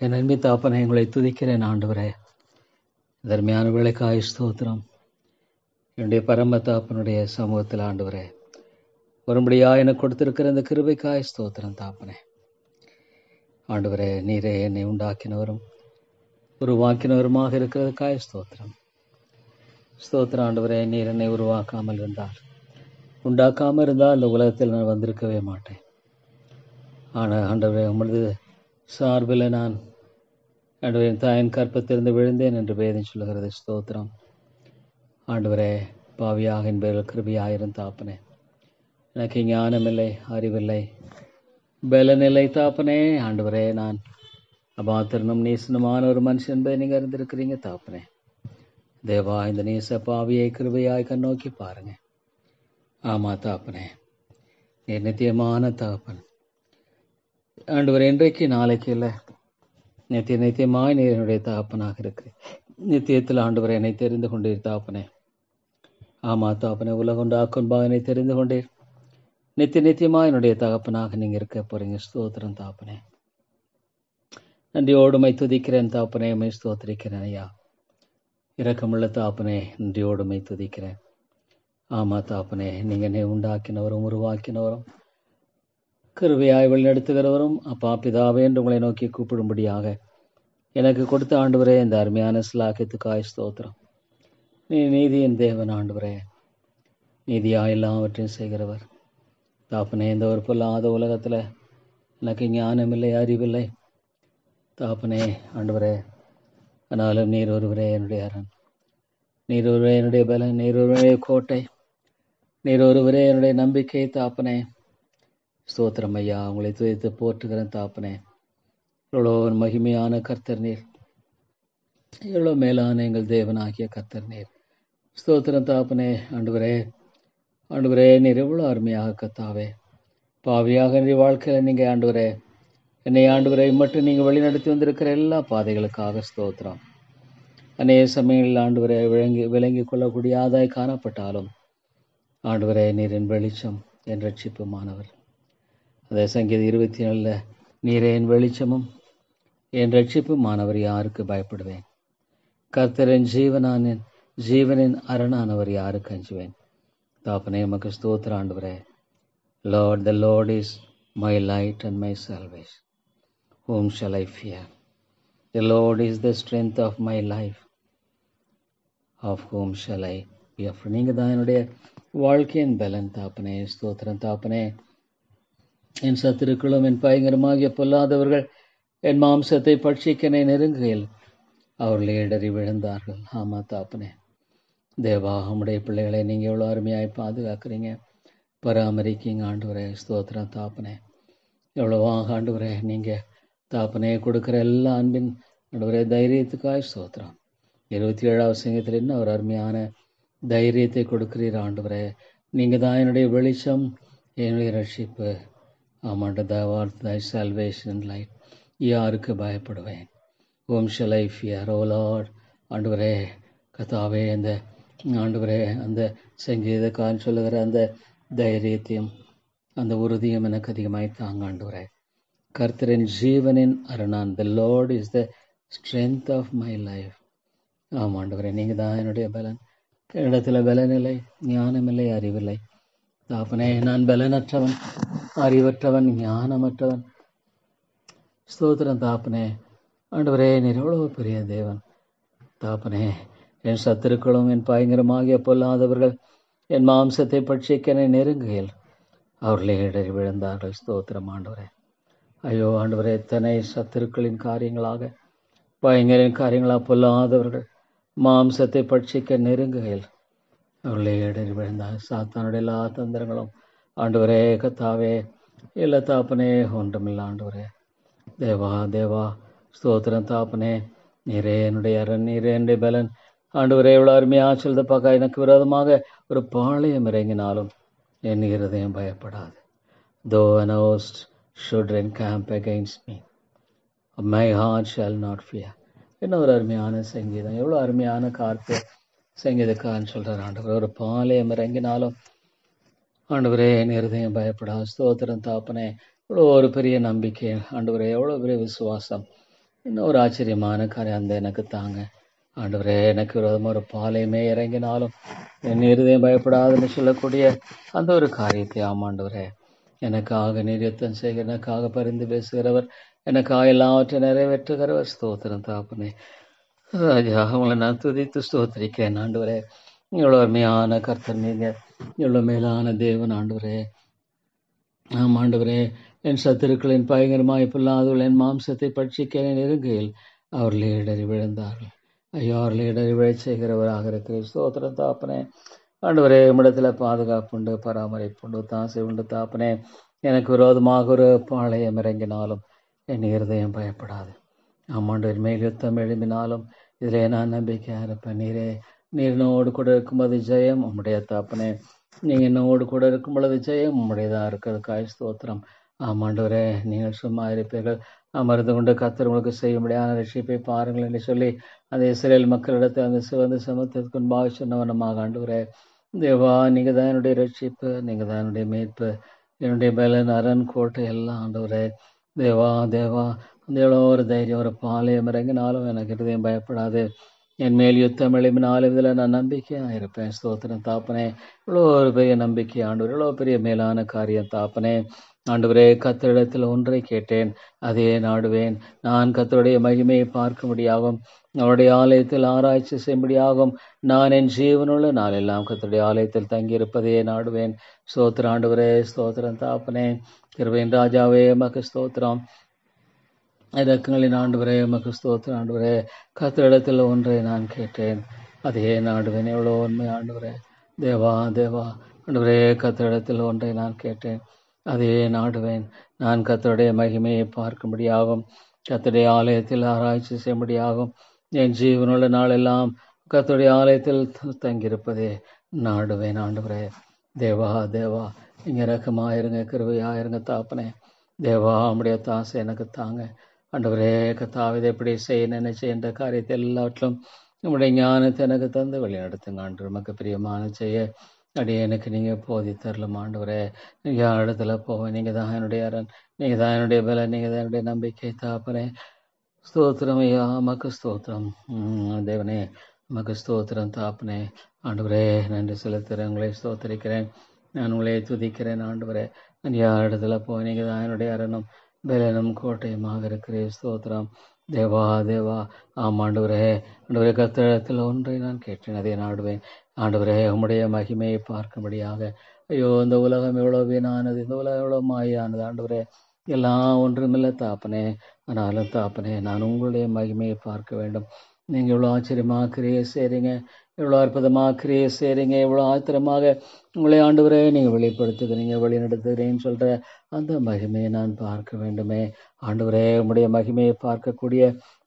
என் அன்பி தாப்பனை உங்களை துதிக்கிறேன் ஆண்டவரே. தர்மியான வேலைக்காய் ஸ்தோத்திரம். என்னுடைய பரம தாப்பனுடைய சமூகத்தில் ஆண்டவரே வரும்படியா எனக்கு கொடுத்திருக்கிற இந்த கிருபைக்காய் ஸ்தோத்திரம் தாப்பனே. ஆண்டவரே, நீரே என்னை உண்டாக்கினவரும் உருவாக்கினவருமாக இருக்கிறதுக்காய் ஸ்தோத்திரம். ஸ்தோத்திரம் ஆண்டவரே. நீர் என்னை உருவாக்காமல் இருந்தால், உண்டாக்காமல் இருந்தால் இந்த உலகத்தில் நான் வந்திருக்கவே மாட்டேன். ஆனால் ஆண்டவரே, உமது சார்பில் நான் ஆண்டவரே தாயின் கற்பத்திலிருந்து விழுந்தேன் என்று வேதம் சொல்லுகிறது. ஸ்தோத்திரம் ஆண்டவரே. பாவியாக என் பேரில் கிருபியாயிரும் தாப்பனே. எனக்கு ஞானமில்லை, அறிவில்லை, பலனில்லை தாப்பனே. ஆண்டவரே, நான் அபாத்திரனும் நீசனுமான ஒரு மனுஷன் என்பதை நீங்கள் அறிந்திருக்கிறீங்க தாப்பனே. தேவா, இந்த நீச பாவியை கிருபையாய் கண்ணோக்கி பாருங்க. ஆமா தாப்பனே, நீர் நித்தியமான தாப்பன் ஆண்டவரே. இன்றைக்கு நாளைக்கு இல்லை, நித்தியமாய் நீர் என்னுடைய தாப்பனாக இருக்கு. நித்தியத்தில் ஆண்டவரை என்னை தெரிந்து கொண்டீர் தாப்பனே. ஆமா தாப்பனே, உலகொண்டாக்குன்பாக என்னை தெரிந்து கொண்டீர். நித்தியமாய் என்னுடைய தகப்பனாக நீங்க இருக்க போறீங்க. ஸ்தோத்திரம் தாப்பனே. நன்றியோடுமை துதிக்கிறேன் தாப்பனே. மை ஸ்தோத்திரிக்கிறேன் ஐயா. இரக்கமுள்ள தாப்பனே, நன்றியோடுமை துதிக்கிறேன். ஆமா தாப்பனே, நீங்க என்னை உண்டாக்கினவரும் உருவாக்கினவரும் கிருபையாய் வழிநடத்துகிறவரும் அப்பா பிதாவே என்று உங்களை நோக்கி கூப்பிடும்படியாக எனக்கு கொடுத்த ஆண்டவரே, இந்த அருமையான சிலாக்கியத்துக்காய் ஸ்தோத்திரம். நீ நீதியின் தேவன் ஆண்டவரே, நீதியா எல்லாவற்றையும் செய்கிறவர் தாப்பனே. இந்த ஒரு பொல்லாத உலகத்தில் எனக்கு ஞானமில்லை, அறிவில்லை தாப்பனே ஆண்டவரே. ஆனாலும் நீர் ஒருவரே என்னுடைய அரண், நீர் ஒருவரே என்னுடைய பலன், நீர் ஒருவரே கோட்டை, நீர் ஒருவரே என்னுடைய நம்பிக்கை தாப்பனே. ஸ்தோத்திரம் ஐயா. உங்களை துதித்து போற்றுகிறேன் தாப்பனே. எவ்வளோ மகிமையான கர்த்தர் நீர், எவ்வளோ மேலான எங்கள் தேவனாகிய கர்த்தர் நீர். ஸ்தோத்திரம் தாப்பனே. ஆண்டவரே, ஆண்டவரே, நீர் எவ்வளோ அருமையாக கத்தாவே. பாவியாக என்னுடைய வாழ்க்கையில் நீங்கள் ஆண்டவரே என்னை ஆண்டவரை மட்டும் நீங்கள் வழிநடத்தி வந்திருக்கிற எல்லா பாதைகளுக்காக ஸ்தோத்திரம். அநேக சமயங்களில் ஆண்டவரை விளங்கி கொள்ளக்கூடிய ஆதாய் காணப்பட்டாலும் ஆண்டவரே, நீர் என் வெளிச்சம், என் ரட்சிப்புமானவர். அதே சங்கீதம் 27 நீரே என் வெளிச்சமும் என் ரட்சிப்புமானவர், யாருக்கு பயப்படுவேன்? கர்த்தரின் ஜீவனின் அரணானவர், யாருக்கு அஞ்சுவேன்? தாப்பனே, உமக்கு ஸ்தோத்திர ஆண்டவரே. Lord, the Lord is my light and my salvation. Whom shall I fear? The Lord is the strength of my life. Of whom shall I be afraid? நீங்கள் தான் என்னுடைய வாழ்க்கையின் பலன் தாப்பனே. ஸ்தோத்திரம் தாப்பனே. என் சத்துருக்களும் என் பயங்கரமாகிய பொல்லாதவர்கள் என் மாம்சத்தை பட்சிக்கனை நெருங்குகையில் அவர்கள் இடறி விழுந்தார்கள். ஆமா தாப்பனே. தேவா, உம்முடைய பிள்ளைகளை நீங்கள் எவ்வளோ அருமையாய் பாதுகாக்கிறீங்க, பராமரிக்கீங்க ஆண்டவரே. ஸ்தோத்திரம் தாப்பனே. எவ்வளோவாக ஆண்டவரே நீங்கள் தாப்பனே கொடுக்குற எல்லா அன்பின் ஆண்டவரே தைரியத்துக்காய் ஸ்தோத்திரம். 27வது சங்கத்தில் என்ன ஒரு அருமையான தைரியத்தை கொடுக்கிறீர் ஆண்டவரே. நீங்கள் தான் என்னுடைய வெளிச்சம், என்னுடைய ரட்சிப்பு. ஆமாண்ட தை சால்வேஷன் லைட், யாருக்கு பயப்படுவேன்? Whom shall I fear O Lord. ஆண்டவரே கத்தாவே, அந்த ஆண்டவரே அந்த சங்கீதக்காரன் சொல்லுகிற அந்த தைரியத்தையும் அந்த உறுதியும் எனக்கு அதிகமாய் தாங்க ஆண்டவரே. கர்த்தரின் ஜீவனின் அரணான், the Lord is the strength of my life. ஆமாண்டவரே, நீங்கள் தான் என்னுடைய பலன். இடத்துல பலனில்லை, ஞானமில்லை, அறிவில்லை தாப்பனே. நான் பலனற்றவன், அறிவற்றவன், ஞானமற்றவன். ஸ்தோத்திரம் தாப்பனே. ஆண்டவரே, நீர் எவ்வளவு பெரிய தேவன் தாப்பனே. என் சத்துருக்களும் என் பயங்கரமாகிய பொல்லாதவர்கள் என் மாம்சத்தை பட்சிக்கனை நெருங்குகையில் அவர்களே இடறி விழுந்தார்கள். ஸ்தோத்திரம் ஆண்டவரே. ஐயோ ஆண்டவரே, எத்தனை சத்துருக்களின் காரியங்களாக, பயங்கரின் காரியங்களாக பொல்லாதவர்கள் மாம்சத்தை பட்சிக்க நெருங்குகையில் அவர்களே இடறி விழுந்தார். சாத்தானுடைய எல்லா தந்திரங்களும் ஆண்டவரே கத்தாவே இல்லை தாப்பனே, ஒன்றுமில்லை ஆண்டவரே. தேவா தேவா ஸ்தோத்திரம் தாப்பனே. நீரே என்னுடைய அரண், நீரே என்னுடைய பலன் ஆண்டவரே. எவ்வளோ அருமையாக சொல்லுதப்பாக்கா. எனக்கு விரோதமாக ஒரு பாளையம் இறங்கினாலும் என் இருதயம் பயப்படாது. Though an host should encamp against me, my heart shall not fear. என்ன ஒரு அருமையான சங்கீதம், எவ்வளோ அருமையான கார்த்தை சங்கீதக்காரன் சொல்கிறார். ஆண்டவர் ஒரு பாளையம் இறங்கினாலும் ஆண்டவரே என் இருதயம் பயப்படாது. ஸ்தோத்திரம் தாப்பனே. எவ்வளோ ஒரு பெரிய நம்பிக்கை ஆண்டவரே, எவ்வளோ பெரிய விசுவாசம் இன்னும் ஒரு ஆச்சரியமான காரியம் அந்த எனக்கு தாங்க. ஆண்டவரே, எனக்கு விரோதமாக ஒரு பாலையுமே இறங்கினாலும் என் இருதயம் பயப்படாதுன்னு சொல்லக்கூடிய அந்த ஒரு காரியத்தை ஆமாண்டவரே, எனக்காக நீர் யுத்தம் செய்கிற, எனக்காக பரிந்து பேசுகிறவர், எனக்காக எல்லாவற்றையும் நிறைவேற்றுகிறவர். ஸ்தோத்திரம் தாப்பனே. ராஜா, உங்களை நான் துதித்து ஸ்தோத்திரிக்கிறேன் ஆண்டவரே. இவ்வளோ அருமையான கர்த்தர் நீங்க, இவ்வளோ மேலான தேவன் ஆண்டவரே. ஆண்டவரே, என் சத்துருக்களின் பயங்கரமாய் பொல்லாதவர்கள் என் மாம்சத்தை பட்சிக்க நெருங்கையில் அவர்கள் இடறி விழுந்தார்கள். ஐயோ, அவர்கள் இடறி விழச் செய்கிறவராக இருக்கிற ஸ்தோத்திரம் தாப்பனே. ஆண்டவரே, உம்மிடத்துல பாதுகாப்புண்டு, பராமரிப்புண்டு, தாசை உண்டு தாப்பனே. எனக்கு விரோதமாக ஒரு பாளையம் இறங்கினாலும் என் இருதயம் பயப்படாது. ஆமாண்டவர், மேல் யுத்தம் எழும்பினாலும் இதிலே நான் நம்பிக்கையா இருப்பேன். நீர் என்னோடு கூட இருக்கும்போது ஜெயம் உம்முடைய தாப்பனே. நீங்க என்னோடு கூட இருக்கும் பொழுது ஜெயம் உம்முடையதான் இருக்கிறதுக்காய் ஸ்தோத்திரம். ஆமாண்டவரே, நீங்கள் சும்மா இருப்பீர்கள், அமர்ந்து கொண்டு கர்த்தர் உங்களுக்கு செய்ய முடியாத ரட்சிப்பை பாருங்கள் என்று சொல்லி அந்த இஸ்ரேல் மக்களிடத்தை அந்த சிவந்த சமத்துக்கு முன்பாக சொன்னவனமாக ஆண்டவரே. தேவா, நீங்க தான் என்னுடைய ரட்சிப்பு, நீங்க தான் என்னுடைய மீட்பு, என்னுடைய பலன், அரண், கோட்டை எல்லாம் ஆண்டவரே. தேவா தேவா, அந்த எவ்வளோ ஒரு தைரியம், ஒரு பாளையம் இறங்கினாலும் எனக்கு இருதயம் பயப்படாது. என் மேல் யுத்தம் எழுப்பினாலும் இதில் நான் நம்பிக்கையாக இருப்பேன். ஸ்தோத்திரம் தாப்பனே. இவ்வளோ ஒரு பெரிய நம்பிக்கை ஆண்டவர், இவ்வளோ பெரிய மேலான காரியம் தாப்பனே. ஆண்டவரே, கர்த்தரிடத்தில் ஒன்றை கேட்டேன், அதையே நாடுவேன். நான் கர்த்தருடைய மகிமையை பார்க்கும்படியாகும், அவருடைய ஆலயத்தில் ஆராய்ச்சி செய்யும்படியாகும், நான் என் ஜீவனுள்ள நாளெல்லாம் கர்த்தருடைய ஆலயத்தில் தங்கியிருப்பதையே நாடுவேன். ஸ்தோத்திரம் ஆண்டவரே. ஸ்தோத்திரம் தாப்பனே. கிருபையின் ராஜாவே, உமக்கு ஸ்தோத்திரம். இரக்கங்களின் ஆண்டவரே, உமக்கு ஸ்தோத்திரம் ஆண்டவரே. கர்த்தரிடத்தில் ஒன்றை நான் கேட்டேன், அதையே நாடுவேன். எவ்வளோ உண்மை ஆண்டவரே. தேவா தேவா, ஆண்டவரே, கர்த்தரிடத்தில் ஒன்றை நான் கேட்டேன், அதையே நாடுவேன். நான் கர்த்தருடைய மகிமையை பார்க்கும்படியாகும், கர்த்தருடைய ஆலயத்தில் ஆராய்ச்சி செய்யும்படியாகும், என் ஜீவனுள்ள நாளெல்லாம் கர்த்தருடைய ஆலயத்தில் தங்கியிருப்பதே நாடுவேன். ஆண்டவரே, தேவா தேவா, நீங்க இரக்கமாயிருங்க, கிருபையாயிருங்க தாப்பனே. தேவா, உம்முடைய தாசை எனக்கு தாங்க. ஆண்டவரே, கர்த்தாவே, இதை எப்படி செய்ய நினைச்ச என்ற காரியத்தை எல்லாவற்றிலும் உம்முடைய ஞானத்தை எனக்கு தந்து வழி நடத்துங்க. ஆண்டு நமக்கு பிரியமான செய்ய அடியே எனக்கு நீங்க போதித்தரலும் ஆண்டவரே. நீங்க இடத்துல போவேன், நீங்க தான் என்னுடைய அரண், நீங்க தான் என்னுடைய பலன், நீங்க தான் என்னுடைய நம்பிக்கை தாப்பனே. ஸ்தோத்திரம் ஐயா, உமக்கு ஸ்தோத்திரம். தேவனே, உமக்கு ஸ்தோத்திரம் தாப்பனே. ஆண்டவரே, நன்றி செலுத்துகிறேன், உங்களை ஸ்தோத்தரிக்கிறேன், நான் உங்களை துதிக்கிறேன். ஆண்டவரே, நான் யார் இடத்துல போய் நீங்க தான் என்னுடைய அரணும் பலனும் கோட்டையுமாக இருக்கிறேன். ஸ்தோத்திரம். தேவா தேவா, ஆமாண்டவரே. ஆண்டவரே, கர்த்தரிடத்தில் ஒன்றை நான் கேட்டேன், அதை நாடுவேன். ஆண்டவரே, உம்முடைய மகிமையை பார்க்கும்படியாக. ஐயோ, இந்த உலகம் எவ்வளோ வீணானது, இந்த உலகம் எவ்வளோ மாயானது ஆண்டவரே. எல்லாம் ஒன்றுமில்லை தாப்பனே. ஆனாலும் தாப்பனே, நான் உங்களுடைய மகிமையை பார்க்க வேண்டும். நீங்கள் எவ்வளோ ஆச்சரியமாக கிரியை செய்கிறீங்க, எவ்வளோ அற்புதமாக கிரியை செய்கிறீங்க, எவ்வளோ ஆத்திரமாக உங்களை ஆண்டவரே நீங்கள் வெளிப்படுத்துகிறீங்க, வழி நடத்துகிறேன்னு சொல்கிற அந்த மகிமையை நான் பார்க்க வேண்டுமே. ஆண்டவரே, உம்முடைய மகிமையை பார்க்கக்கூடிய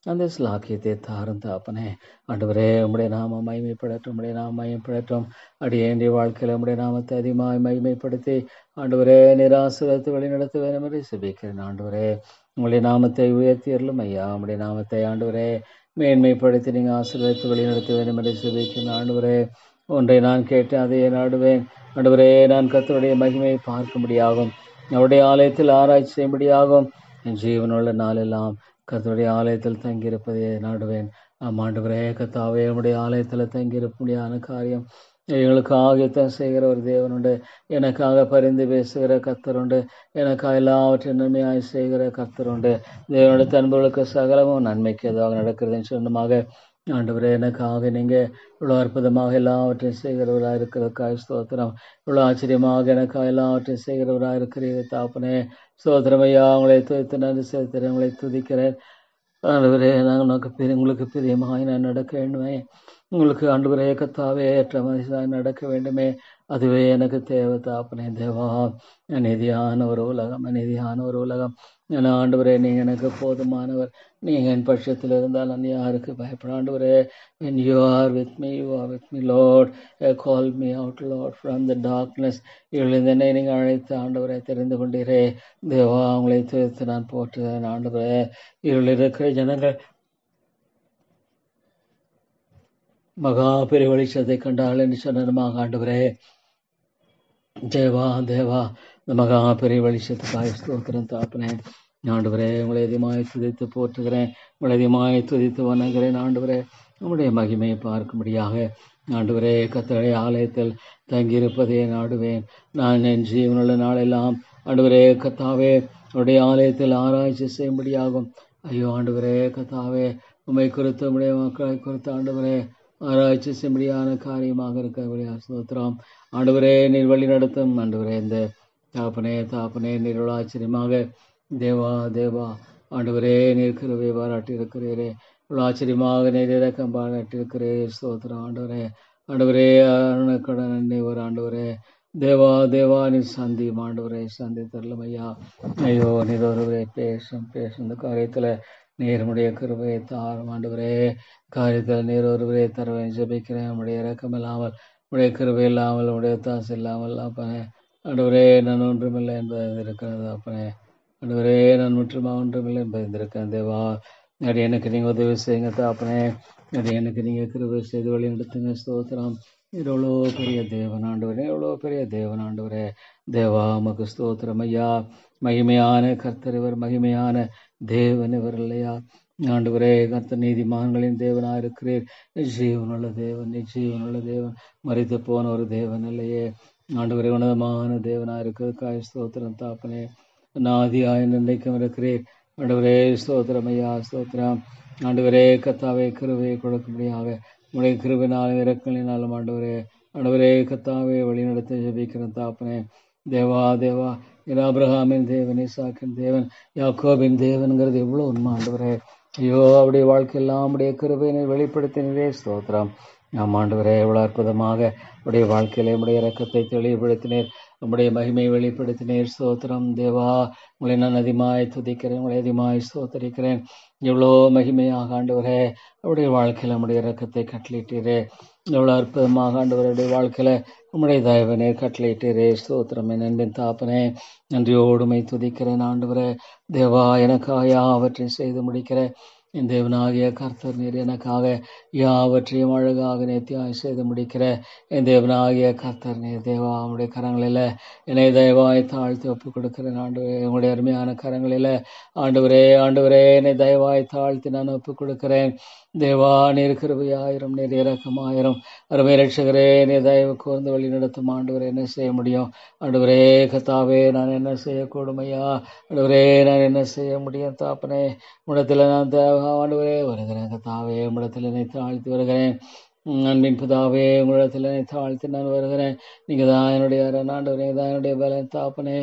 அந்த ஸ்லாக்கியத்தை தாரும் தாப்பனே. ஆண்டவரே, உம்முடைய நாம மகிமைப்படட்டும், உம்முடைய நாம மகிமைப்படட்டும். அடியேண்டிய வாழ்க்கையில் உம்முடைய நாமத்தை அதிகமாக மகிமைப்படுத்தி ஆண்டவரே நிராசிரத்தை வழி நடத்த வேண்டும் என்று செபிக்கிறேன். ஆண்டவரே, உங்களுடைய நாமத்தை உயர்த்தியறலும் ஐயா, உம்முடைய நாமத்தை ஆண்டவரே மேன்மைப்படுத்தி நீங்கள் ஆசீர்வதித்து வழி நடத்த வேண்டும் என்று செபிக்கிறேன். ஆண்டவரே, ஒன்றை நான் கேட்டேன், அதையே நாடுவேன். ஆண்டவரே, நான் கர்த்தருடைய மகிமையை பார்க்கும்படியாகும், அவருடைய ஆலயத்தில் ஆராய்ச்சி செய்யும்படியாகும், என் ஜீவனுள்ள நாளெல்லாம் கர்த்தருடைய ஆலயத்தில் தங்கியிருப்பதை நாடுவேன். ஆண்டவரே, கர்த்தாவே, உம்முடைய ஆலயத்தில் தங்கியிருப்படியான காரியம் எங்களுக்காக யுத்தம் செய்கிற ஒரு தேவனுண்டு, எனக்காக பரிந்து பேசுகிற கர்த்தருண்டு, எனக்காக எல்லாவற்றையும் நன்மையாய் செய்கிற கர்த்தருண்டு. தேவனுடைய தன்புகளுக்கு சகலமும் நன்மைக்கு எதுவாக நடக்கிறதுன்னு சொன்னமாக ஆண்டவரே, எனக்காக நீங்கள் இவ்வளோ அற்புதமாக எல்லாவற்றையும் செய்கிறவராக இருக்கிறதுக்காக ஸ்தோத்திரம். இவ்வளோ ஆச்சரியமாக எனக்காக எல்லாவற்றையும் செய்கிறவராக இருக்கிறீங்க தாப்பனே. ஸ்தோத்திரம் ஐயா, உங்களை துதித்து நன்றி செலுத்துகிறேன், உங்களை துதிக்கிறேன். ஆண்டவரே, நாங்கள் உங்களுக்கு பிரியமாய் நான் நடக்க வேண்டுமே. உங்களுக்கு ஆண்டவரே கர்த்தாவே ஏற்ற மனுஷனாக நடக்க வேண்டுமே. அதுவே எனக்கு தேவை தாப்பனே. தேவா, அநீதியான ஒரு உலகம், அநீதியான ஒரு உலகம். ஏன்னா ஆண்டவரே, நீங்கள் எனக்கு போதுமானவர். நீங்கள் என் பட்சத்தில் இருந்தால் நான் யாருக்கு பயப்பட. ஆண்டவரே, when you are with me, you are with me, Lord. Call me out, Lord, from the darkness. இவளில் என்னை நீங்கள் அழைத்து ஆண்டவரை தெரிந்து கொண்டீரே. தேவா, உங்களை தெரிவித்து நான் போற்றுகிறேன். ஆண்டவரே, இவளில் இருக்கிற ஜனங்கள் மகா பெரிய வெளிச்சத்தை கண்டாள் என்று சொன்னமாக ஆண்டவரே. தேவா தேவா, இந்த மகா பெரிய வெளிச்சத்துக்காக ஸ்தோத்திரம் தாப்பனே. ஆண்டவரே உங்களை அதிகமாய் துதித்து போற்றுகிறேன், உங்களை அதிகமாய் துதித்து வணங்குகிறேன். ஆண்டவரே உங்களுடைய மகிமையை பார்க்கும்படியாக ஆண்டவரே கர்த்தருடைய ஆலயத்தில் தங்கியிருப்பதே நாடுவேன். நான் என் ஜீவனுள்ள நாளெல்லாம் ஆண்டவரே கர்த்தாவே உடைய ஆலயத்தில் ஆராய்ச்சி செய்யும்படியாகும். ஐயோ ஆண்டவரே கர்த்தாவே உம்மை குறித்து உம்முடைய மக்களை குறித்து ஆண்டவரே ஆராய்ச்சி செய்யும்படியான காரியமாக இருக்க ஸ்தோத்திரம். ஆண்டவரே நீர் வழி நடத்தும் ஆண்டவரே இந்த தாப்பனே நீர் ஆச்சரியமாக தேவா தேவா ஆண்டவரே நீர் கிருபை பாராட்டி இருக்கிறீரே, இவ்வளோ ஆச்சரியமாக நீர் இறக்கம் பாராட்டி இருக்கிறீர். ஸ்தோத்திரம் ஆண்டவரே. ஆண்டவரே அருணக்கடன் ஒரு ஆண்டவரே தேவா தேவா நீர் சந்தியும் ஆண்டவரே சந்தி தரலும் ஐயா. ஐயோ நீர் ஒருவரே பேசும் இந்த காரியத்தில் நீருடைய கிருபையை தாரும் ஆண்டவரே. காரியத்தில் நீர் ஒருவரே தருவேன் ஜெபிக்கிறேன். உடைய இறக்கம் இல்லாமல் உடைய கிருபை இல்லாமல் உடைய தாசு இல்லாமல் அப்பனே ஆண்டவரே நான் ஒன்றுமில்லை என்பது இருக்கிறது. அப்பனே ஆண்டவரே நான் முற்றுமா ஒன்றுமில்லை என்பது இருக்கிறேன். தேவா அது எனக்கு நீங்கள் உதவி செய்யுங்க தாப்பனே. அது எனக்கு நீங்கள் கிருபை செய்து வழி நடத்துங்க. ஸ்தோத்திரம். எவ்வளோ பெரிய தேவன் ஆண்டவரே, எவ்வளோ பெரிய தேவன் ஆண்டவரே. தேவா உமக்கு ஸ்தோத்திரம் ஐயா. மகிமையான கர்த்தர் இவர், மகிமையான தேவன் இவர் இல்லையா ஆண்டவரே. கர்த்தர் நீதிமான்களின் தேவனாக இருக்கிறீர். ஜீவனுள்ள தேவன், ஜீவனுள்ள தேவன், மரித்து போன ஒரு தேவன் இல்லையே ஆண்டவரே. உன்னதமான தேவனாக இருக்கிறதுக்காக ஸ்தோத்திரம் தாப்பனே. நாதியாய் நிர்ணயிக்கம் இருக்கிறீர் ஆண்டவரே. ஸ்தோத்திரம் ஐயா ஸ்தோத்திரம். ஆண்டவரே கத்தாவே கிருபையை கொடுக்கும்படியாக உடைய கிருபினாலும் இறக்கலினாலும் ஆண்டவரே ஆண்டவரே கத்தாவே வழிநடத்த ஜெபிக்கிறேன் தாப்பனே. தேவா தேவா என் ஆபிரகாமின் தேவன், ஈசாக்கின் தேவன், யாக்கோபின் தேவன்கிறது எவ்வளோ உண்மை ஆண்டவரே. ஐயோ அவருடைய வாழ்க்கையெல்லாம் அவருடைய கிருபையினை வெளிப்படுத்தினரே. ஸ்தோத்திரம். நாம் ஆண்டவரே எவ்வளோ அற்புதமாக உடைய வாழ்க்கையிலே உடைய இறக்கத்தை தெளிவுபடுத்தினீர், உம்முடைய மகிமையை வெளிப்படுத்தினீர். ஸ்தோத்திரம் தேவா. உங்களை நான் அதிகமாய் துதிக்கிறேன், உங்களை அதிகமாய் ஸ்தோத்தரிக்கிறேன். எவ்வளோ மகிமையாக ஆண்டவரே அவருடைய வாழ்க்கையில் நம்முடைய இறக்கத்தை கட்டளிட்டீரே. எவ்வளோ அற்புதமாக ஆண்டவருடைய வாழ்க்கையில் உம்முடைய தயவனே கட்டளையிட்டீரே. ஸ்தோத்திரம். என் அன்பின் தாப்பனே நன்றியோடுமை துதிக்கிறேன் ஆண்டவரே. தேவா எனக்காக யாவற்றை செய்து முடிக்கிறேன். என் தேவனாகிய கர்த்தர் நீர் எனக்காக யாவற்றையும் அழகாக நேர்த்தியாய் செய்து முடிக்கிற என் தேவனாகிய கர்த்தர் நீர். தேவா உங்களுடைய கரங்களில் என்னை தயவாய் தாழ்த்தி ஒப்புக் கொடுக்கிறேன் ஆண்டவரே. உங்களுடைய அருமையான கரங்களில் ஆண்டவரே ஆண்டவரே என்னை தயவாய் தாழ்த்தி நான் ஒப்புக் கொடுக்கிறேன். தேவா நீர் கிருபையாயிரம், நீர் இரக்கமாயிரம். அருமை ரட்சகரே நீர் தயவு கூர்ந்து வழி நடத்தும் ஆண்டவரே. என்ன செய்ய முடியும் ஆண்டவரே கத்தாவே? நான் என்ன செய்யக்கூடும் ஐயா ஆண்டவரே? நான் என்ன செய்ய முடியும் தாப்பனே? உடத்தில் நான் ஆண்டவரே வருகிறேன் கத்தாவே. உடத்தில் என்னை தாழ்த்தி வருகிறேன். அன்பின் புதாவே உங்களிடத்தில் என்னை தாழ்த்தி நான் வருகிறேன். நீங்க தான் என்னுடைய ஆண்டவரே, தான் என்னுடைய பலன் தாப்பனே.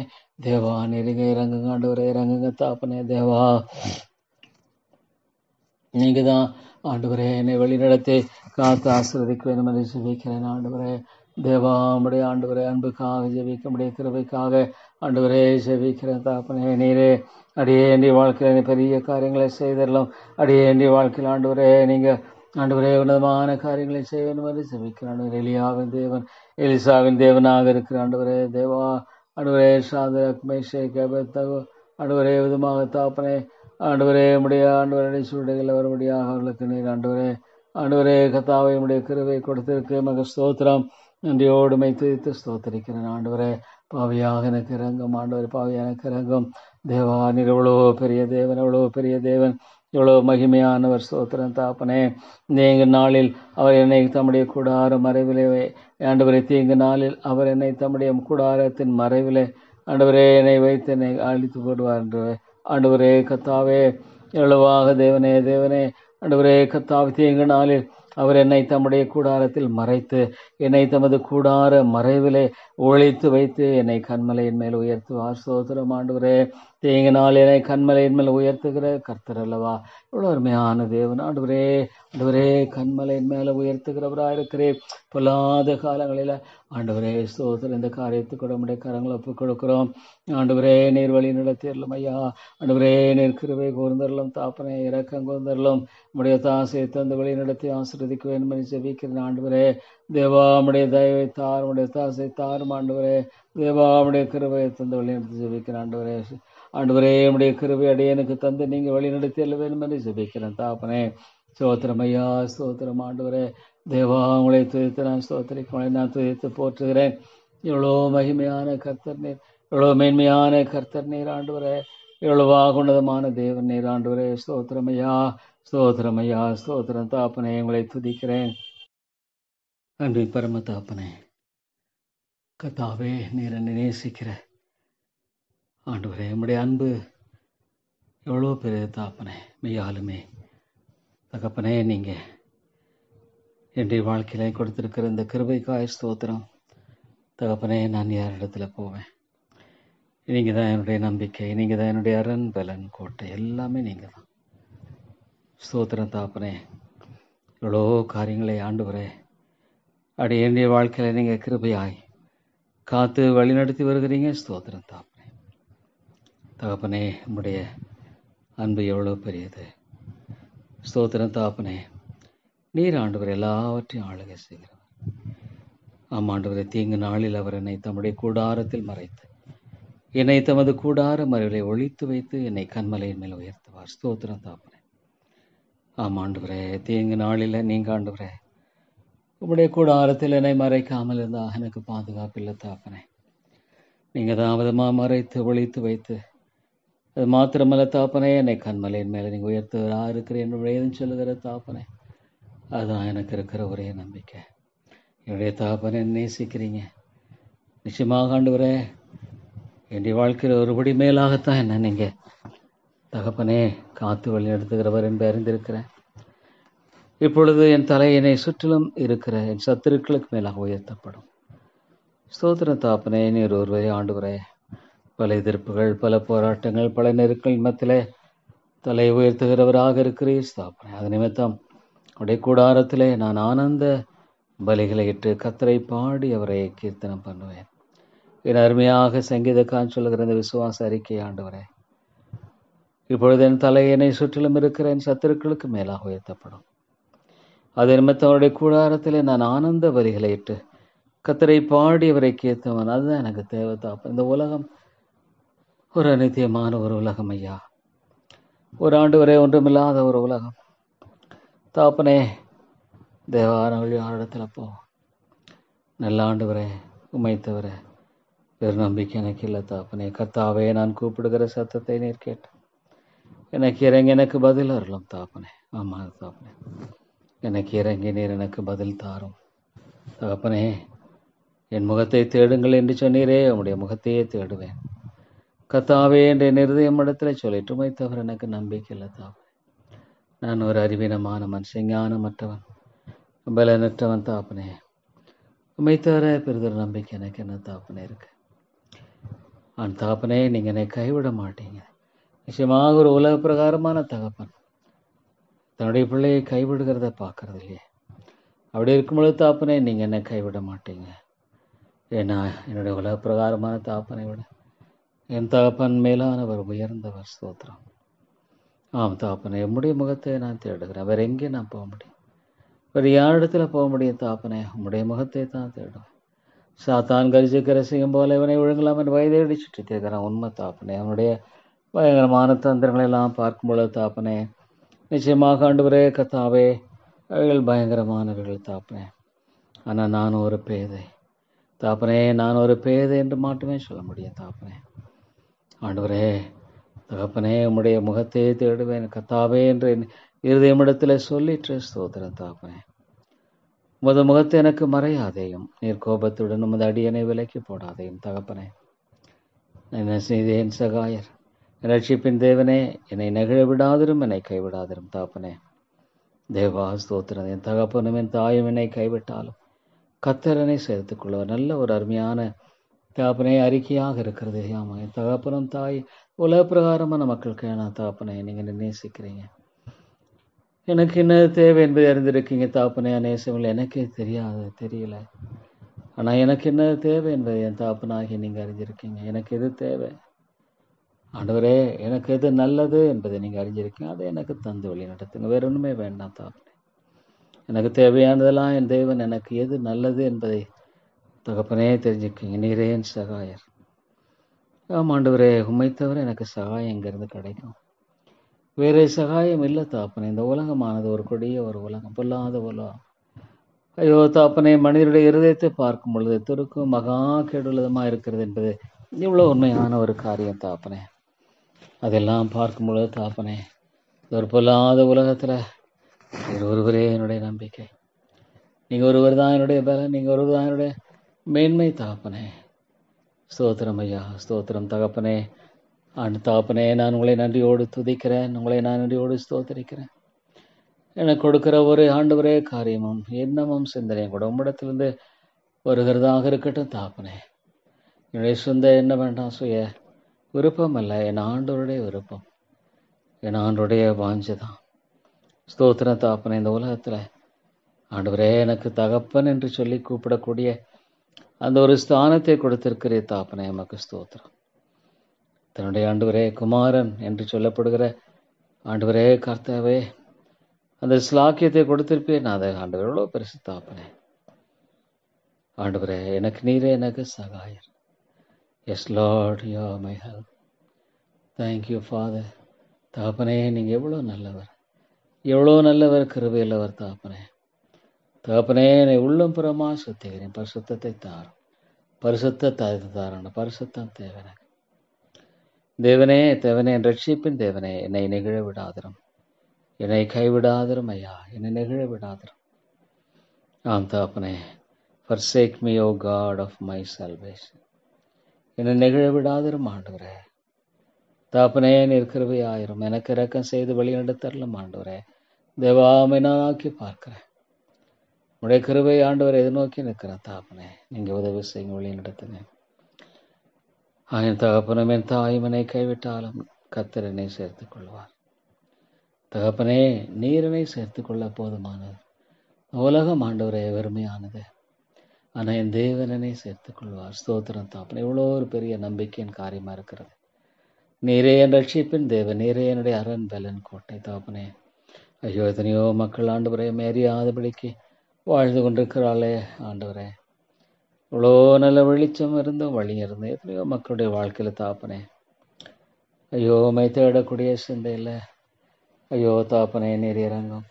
தேவா நீங்க இறங்குங்க ஆண்டவரே, இறங்குங்க தாப்பனே. தேவா நீங்க தான் ஆண்டவரே என்னை வழி நடத்தி காத்து ஆசீர்வதிக்க வேண்டும் என்று ஜெபிக்கிறேன் ஆண்டவரே. தேவா உம்முடைய ஆண்டவரே அன்புக்காக ஜெபிக்க, உடைய கிருபைக்காக ஆண்டவரே ஜெபிக்கிறேன் தாப்பனே. நீரே அடியேண்டி வாழ்க்கையில் பெரிய காரியங்களை செய்தரலாம். அடியேண்டி வாழ்க்கையில் ஆண்டவரே நீங்க ஆண்டவரே உன்னதமான காரியங்களை செய்ய வேண்டும் என்று ஜெபிக்கிறேன். எலியாவின் தேவன், எலிசாவின் தேவனாக இருக்கிற ஆண்டவரே. தேவா ஆண்டவரே சாதரக் மேஷேக் அபேத்நேகோ ஆண்டவரே விதமாக தாப்பனே ஆண்டவரே உடைய ஆண்டவருடைய சூழ்நிலைகள் வரும்படியாக அவர்களுக்கு நீர் ஆண்டவரே ஆண்டவரே கத்தாவை உடைய கிருபை கொடுத்திருக்கு. மக ஸ்தோத்திரம். நன்றியோடுமை துதித்து ஸ்தோத்தரிக்கிறேன் ஆண்டவரே. பாவியாக எனக்கு இறங்கும் ஆண்டவரே, பாவியாக எனக்கு இறங்கும். தேவா நீர் எவ்வளோ பெரிய தேவன், எவ்வளோ பெரிய தேவன், எவ்வளோ மகிமையானவர். ஸ்தோத்திரம் தாப்பனே. தீங்கு நாளில் அவர் என்னை தம்முடைய கூடார மறைவிலே ஆண்டவரே, தீங்கு நாளில் அவர் என்னை தம்முடைய கூடாரத்தின் மறைவிலே ஆண்டவரே என்னை வைத்து என்னை அழித்து போடுவார் என்று ஆண்டவரே கத்தாவே எவ்வளவாக தேவனே தேவனே ஆண்டவரே கத்தாவே தீங்கு நாளில் அவர் என்னை தம்முடைய கூடாரத்தில் மறைத்து என்னை தமது கூடார மறைவிலே ஒழித்து வைத்து என்னை கண்மலையின் மேல் உயர்த்துவார். ஸ்தோத்திரம் ஆண்டவரே. தீங்கு நாள் என்னை கண்மலையின் மேல் உயர்த்துகிற கர்த்தர் அல்லவா? எவ்வளோ அருமையான தேவன் ஆண்டவரே. ஆண்டவரே கண்மலையின் மேல உயர்த்துகிறவராக இருக்கிறேன். பொல்லாத காலங்களில் ஆண்டவரே ஸ்தோத்திரம். இந்த காரியத்துக்கு நம்முடைய கரங்களை ஒப்புக் கொடுக்கிறோம் ஆண்டவரே. நீர் வழி நடத்திடலும் ஐயா. ஆண்டவரே நீர் கிருபை கூர்ந்தரலும் தாப்பனே, இறக்கம் கூர்ந்தரலும். உடைய தாசை தந்து வழி நடத்தி ஆசீர்வதிக்க வேண்டும் என்று ஜெபிக்கிறேன் ஆண்டவரே. தேவா உடைய தயவை தார், உடைய தாசை தாரும் ஆண்டவரே. தேவா உடைய கிருபையை தந்து வழி நடத்தி ஜெபிக்கிறேன் ஆண்டவரே. ஆண்டவரே உடைய கிருபை அடியனுக்கு தந்து நீங்க வழி நடத்தி எல்ல வேண்டும் என்று ஜெபிக்கிறேன் தாப்பனே. ஸ்தோத்திரம் ஐயா ஸ்தோத்திரம் ஆண்டவரே. தேவா உங்களை துதித்து நான் ஸ்தோத்திரிக்க நான் துதித்து போற்றுகிறேன். எவ்வளோ மகிமையான கர்த்தர் நீர், எவ்வளோ மேன்மையான கர்த்தர் நீர் ஆண்டவரே. எவ்வளவாக உன்னதமான தேவன் நீர் ஆண்டவரே. ஸ்தோத்திரமையா, ஸ்தோத்திரமையா, ஸ்தோத்திரம் தாப்பனே. உங்களை துதிக்கிறேன். அன்பின் பரம தாப்பனே, கத்தாவே, நீர் என்னை நேசிக்கிற ஆண்டவரே. உம்முடைய அன்பு எவ்வளோ பெரிய தாப்பனே. மெய்யாலுமே தகப்பனே, நீங்கள் என்னுடைய வாழ்க்கையில கொடுத்திருக்கிற இந்த கிருபைக்காய் ஸ்தோத்திரம் தகப்பனே. நான் யார் இடத்துல போவேன்? நீங்கள் தான் என்னுடைய நம்பிக்கை, நீங்கள் தான் என்னுடைய அரண், பலன், கோட்டை, எல்லாமே நீங்கள் தான். ஸ்தோத்திரம் தாப்பனே. எவ்வளோ காரியங்களை ஆண்டவரே அப்படி என்னுடைய வாழ்க்கையில் நீங்கள் கிருபையாய் காத்து வழிநடத்தி வருகிறீங்க. ஸ்தோத்திரம் தாப்பனே. தகப்பனே, உம்முடைய அன்பு எவ்வளோ பெரியது. ஸ்தோத்திரம் தாப்பனே. நீர் ஆண்டவர் எல்லாவற்றையும் ஆளுகை செய்கிறவர். ஆம் ஆண்டவரே, தீங்கு நாளில் அவர் என்னை தம்முடைய கூடாரத்தில் மறைத்து என்னை தமது கூடார மறைவிலை ஒழித்து வைத்து என்னை கண்மலையின் மேல் உயர்த்துவார். ஸ்தோத்திரம் தாப்பனே. ஆம் ஆண்டவரே, தீங்கு நாளில் நீங்கள் ஆண்டவரே உம்முடைய கூடாரத்தில் என்னை மறைக்காமல் இருந்தால் எனக்கு பாதுகாப்பில்லை தாப்பனே. நீங்கள் தான் விதமாக மறைத்து ஒழித்து வைத்து, அது மாத்திரமல்ல தாப்பனே, என்னை கண்மலையின் மேலே நீங்கள் உயர்த்துவராக இருக்கிற என்னுடைய வேதம் சொல்லுகிற தாப்பனே. அதுதான் எனக்கு இருக்கிற ஒரே நம்பிக்கை. என்னுடைய தாப்பனை நேசிக்கிறீங்க. நிச்சயமாக ஆண்டவரே, என்னுடைய வாழ்க்கையில் ஒருபடி மேலாகத்தான் என்ன நீங்கள் தகப்பனே காத்து வழி நடத்துகிறவர் என்று அறிந்திருக்கிறேன். இப்பொழுது என் தலை என்னை சுற்றிலும் இருக்கிற என் சத்துருக்களுக்கு மேலாக உயர்த்தப்படும். ஸ்தோத்திரம் தாப்பனே. நீர் ஒருவரே ஆண்டவரே. பல எதிர்ப்புகள், பல போராட்டங்கள், பல நெருக்கள் மத்தியிலே தலை உயர்த்துகிறவராக இருக்கிறீர் தாப்பனே. அது நிமித்தம் அவருடைய கூடாரத்திலே நான் ஆனந்த பலிகளை இட்டு கத்தரை பாடி அவரை கீர்த்தனம் பண்ணுவேன். என் அருமையாக சங்கீதக்கான் சொல்லுகிற இந்த விசுவாச அறிக்கை ஆண்டவரே, இப்பொழுது என் தலை என்னை சுற்றிலும் இருக்கிற என் சத்துருக்களுக்கு மேலாக உயர்த்தப்படும். அது நிமித்தம் அவருடைய கூடாரத்திலே நான் ஆனந்த பலிகளை இட்டு கத்தரை பாடி அவரை கீர்த்தவன். அதுதான் எனக்கு தேவை தாப்பன். இந்த உலகம் ஒரு அநித்தியமான ஒரு உலகம் ஐயா. ஒரு ஆண்டு வரை ஒன்றுமில்லாத ஒரு உலகம் தாப்பனே. தேவானவழி யாரிடத்துல போ நல்ல ஆண்டு வரை உமைத்தவரை பெரு நம்பிக்கை எனக்கு இல்லை தாப்பனே. கர்த்தாவே, நான் கூப்பிடுகிற சத்தத்தை நீர் கேட்டு எனக்கு இறங்கி எனக்கு பதில் அருளும் தாப்பனே. ஆமாம் தாப்பனே, எனக்கு இறங்கி நீர் எனக்கு பதில் தாரும் தகப்பனே. என் முகத்தை தேடுங்கள் என்று சொன்னீரே, உம்முடைய முகத்தையே தேடுவேன் கர்த்தாவே என்ற இருதயம் இடத்துல சொல்லிட்டு உமைத்தவர் எனக்கு நம்பிக்கை இல்லை தாப்பனே. நான் ஒரு அறிவீனமான மனுஷன், ஞானமற்றவன், பலனற்றவன் தாப்பனே. உமைத்தவர பெரிதொரு நம்பிக்கை எனக்கு என்ன தாப்பனே இருக்கு. தாப்பனே, நீங்கள் என்னை கைவிட மாட்டீங்க. நிச்சயமாக ஒரு உலக பிரகாரமான தகப்பன் தன்னுடைய பிள்ளையை கைவிடுகிறத பார்க்கறது இல்லையே. அப்படி இருக்கும்பொழுது தாப்பனே, நீங்கள் என்னை கைவிட மாட்டீங்க. ஏன்னா என்னுடைய உலக பிரகாரமான தாப்பனை விட என் தகப்பன் மேலானவர், உயர்ந்தவர். ஸ்தோத்திரம். ஆம் தாப்பனே, உம்முடைய முகத்தை நான் தேடுகிறேன். வேறு எங்கே நான் போக முடியும்? வேறு யார் இடத்துல போக முடியும் தாப்பனே? உம்முடைய முகத்தை தான் தேடுவேன். சாத்தான் கரிஜிக்கிற செய்யும் போல இவனை ஒழுங்கலாம் என்று வயதை அடிச்சுட்டு கேட்குறான். உண்மை தாப்பனே. அவனுடைய பயங்கரமான தந்திரங்களை எல்லாம் பார்க்கும்பொழுது தாப்பனே, நிச்சயமாக ஆண்டவரே கத்தாவே, அவைகள் பயங்கரமானவர்கள் தாப்பனே. ஆனால் நான் ஒரு பேதை தாப்பனே. நான் ஒரு பேதை என்று மட்டுமே சொல்ல முடியும் தாப்பனே. ஆண்டவரே தகப்பனே, உம்முடைய முகத்தையே தேடுவேன் கத்தாவே என்று இருதயமிடத்தில் சொல்லிட்டு ஸ்தோத்திரம் தாப்பனே. உமது முகத்தை எனக்கு மறையாதேயும், நீர் கோபத்துடன் உமது அடியனை விலக்கி போடாதேயும் தகப்பனே. என்ன செய்தேன் சகாயர், ரட்சிப்பின் தேவனே, என்னை நெகிழ விடாதிரும், என்னை கைவிடாதிரும் தாப்பனே. தேவா ஸ்தோத்திரம். என் தகப்பனும் என் தாயும் என்னை கைவிட்டாலும் கத்தரனை சேர்த்துக் கொள்வார். நல்ல ஒரு அருமையான தாப்பனே அறிக்கையாக இருக்கிறது. ஆமாம், என் தகப்பனும் தாய் உலக பிரகாரமான மக்களுக்கு நான் தாப்பனே நீங்கள் நேசிக்கிறீங்க. எனக்கு என்ன தேவை என்பதை அறிந்திருக்கீங்க தாப்பனே. நேசமில்லை, எனக்கே தெரியல. ஆனால் எனக்கு என்ன தேவை என்பதை என் தாப்பனாகி நீங்கள் அறிஞ்சிருக்கீங்க. எனக்கு எது தேவை ஆண்டவரே, எனக்கு எது நல்லது என்பதை நீங்கள் அறிஞ்சிருக்கீங்க. அதை எனக்கு தந்து வழி நடத்துங்க. வேற ஒன்றுமே வேண்டாம் தாப்பனே. எனக்கு தேவையானதெல்லாம் என் தேவன் எனக்கு எது நல்லது என்பதை தகப்பனே தெரிஞ்சுக்கிங்க. நீரே என் சகாயர். ஆம் ஆண்டவரே, உம்மை தவிர எனக்கு சகாயம் எங்கேருந்து கிடைக்கும்? வேறு சகாயம் இல்லை தாப்பனே. இந்த உலகமானது ஒரு கொடிய ஒரு உலகம், பொல்லாத உலகம். ஐயோ தாப்பனே, மனிதனுடைய இருதயத்தை பார்க்கும் பொழுது துருக்கும் மகா கெடுலதமாக இருக்கிறது என்பது இவ்வளோ உண்மையான ஒரு காரியம் தாப்பனே. அதெல்லாம் பார்க்கும் பொழுது தாப்பனே, ஒரு பொல்லாத உலகத்தில் நீர் ஒருவரே என்னுடைய நம்பிக்கை, நீங்கள் ஒருவர் தான் என்னுடைய பலன், நீங்கள் ஒருவர் தான் என்னுடைய மேன்மை தாப்பனே. ஸ்தோத்திரம் ஐயா, ஸ்தோத்திரம் தகப்பனே. தாப்பனே, நான் உங்களை நன்றியோடு துதிக்கிறேன், உங்களை நான் நன்றியோடு ஸ்தோத்திரிக்கிறேன். எனக்கு கொடுக்கிற ஒரு ஆண்டவரே காரியமும் எண்ணமும் சிந்தனையும் கூட உம்மிடத்திலிருந்து வருகிறதாக இருக்கட்டும் தாப்பனே. என்னுடைய சொந்த என்ன வேண்டாம், சுய விருப்பம் அல்ல, என் ஆண்டவருடைய விருப்பம், என் ஆண்டவருடைய வாஞ்சை தான். ஸ்தோத்திரம் தாப்பனே. இந்த உலகத்தில் ஆண்டவரே எனக்கு தகப்பன் என்று சொல்லி கூப்பிடக்கூடிய அந்த ஒரு ஸ்தானத்தை கொடுத்திருக்கிறே தாப்பனே, எமக்கு ஸ்தோத்திரம். தன்னுடைய ஆண்டவரே குமாரன் என்று சொல்லப்படுகிற ஆண்டவரே கர்த்தாவே, அந்த ஸ்லாக்கியத்தை கொடுத்திருப்பேன். அதை ஆண்டவர் எவ்வளோ பெருசு தாப்பனே. ஆண்டவரே எனக்கு நீரே எனக்கு சகாயர். Yes Lord, you are my help. Thank you Father. தாப்பனே, நீங்கள் எவ்வளோ நல்லவர், எவ்வளோ நல்லவர், கிருபையுள்ளவர் தாப்பனே. தகப்பனே, என்னை உள்ளம் புறமா சுத்திகிறேன். பரிசுத்தத்தை தாரும், பரிசுத்த தாரணும், பரிசுத்தம் தேவனே. தேவனே, தேவனே, என் ரட்சிப்பின் தேவனே, என்னை நெகிழ விடாதிரும், என்னை கைவிடாதிரும் ஐயா, என்னை நெகிழ விடாதிரும். ஆம் தாப்பனே, forsake me, O God of my salvation. என்னை நெகிழ விடாதிரும் ஆண்டவரே. தாப்பனே, நீர் கிருபையாயிரும், எனக்கு இரக்கம் செய்து வழி நடத்தரலும் ஆண்டவரே. தேவாமை நான் ஆக்கி பார்க்கிறேன். உடைய கிருபை ஆண்டவரை எதிர்நோக்கி நிற்கிறேன் தாப்பனே. நீங்கள் உதவி செய்யுங்க, வழி நடத்துங்க. என் தகப்பனும் என் தாயுமனை கைவிட்டாலும் கர்த்தர் என்னை சேர்த்துக் கொள்வார். தகப்பனே, நீரனை சேர்த்துக் கொள்ள போதுமானது. உலகம் ஆண்டவரே வெறுமையானது, ஆனால் என் தேவனனை சேர்த்துக் கொள்வார். ஸ்தோத்திரம் தாப்பனே. இவ்வளோ ஒரு பெரிய நம்பிக்கையின் காரியமாக இருக்கிறது. நீரே என் ரட்சிப்பின் தேவன், நீரே என்னுடைய அரண் பலன் கோட்டை தாப்பனே. ஐயோ, எத்தனையோ மக்கள் ஆண்டவரே மேறியாதபடிக்கு வாழ்ந்து கொண்டிருக்கிறாளே ஆண்டவரே. இவ்வளோ நல்ல வெளிச்சம் இருந்தும் வழி இருந்தும் எத்தனையோ மக்களுடைய வாழ்க்கையில் தாப்பனே, ஐயோ மை தேடக்கூடிய சிந்தையில் ஐயோ தாப்பனே, நீர் இறங்கும்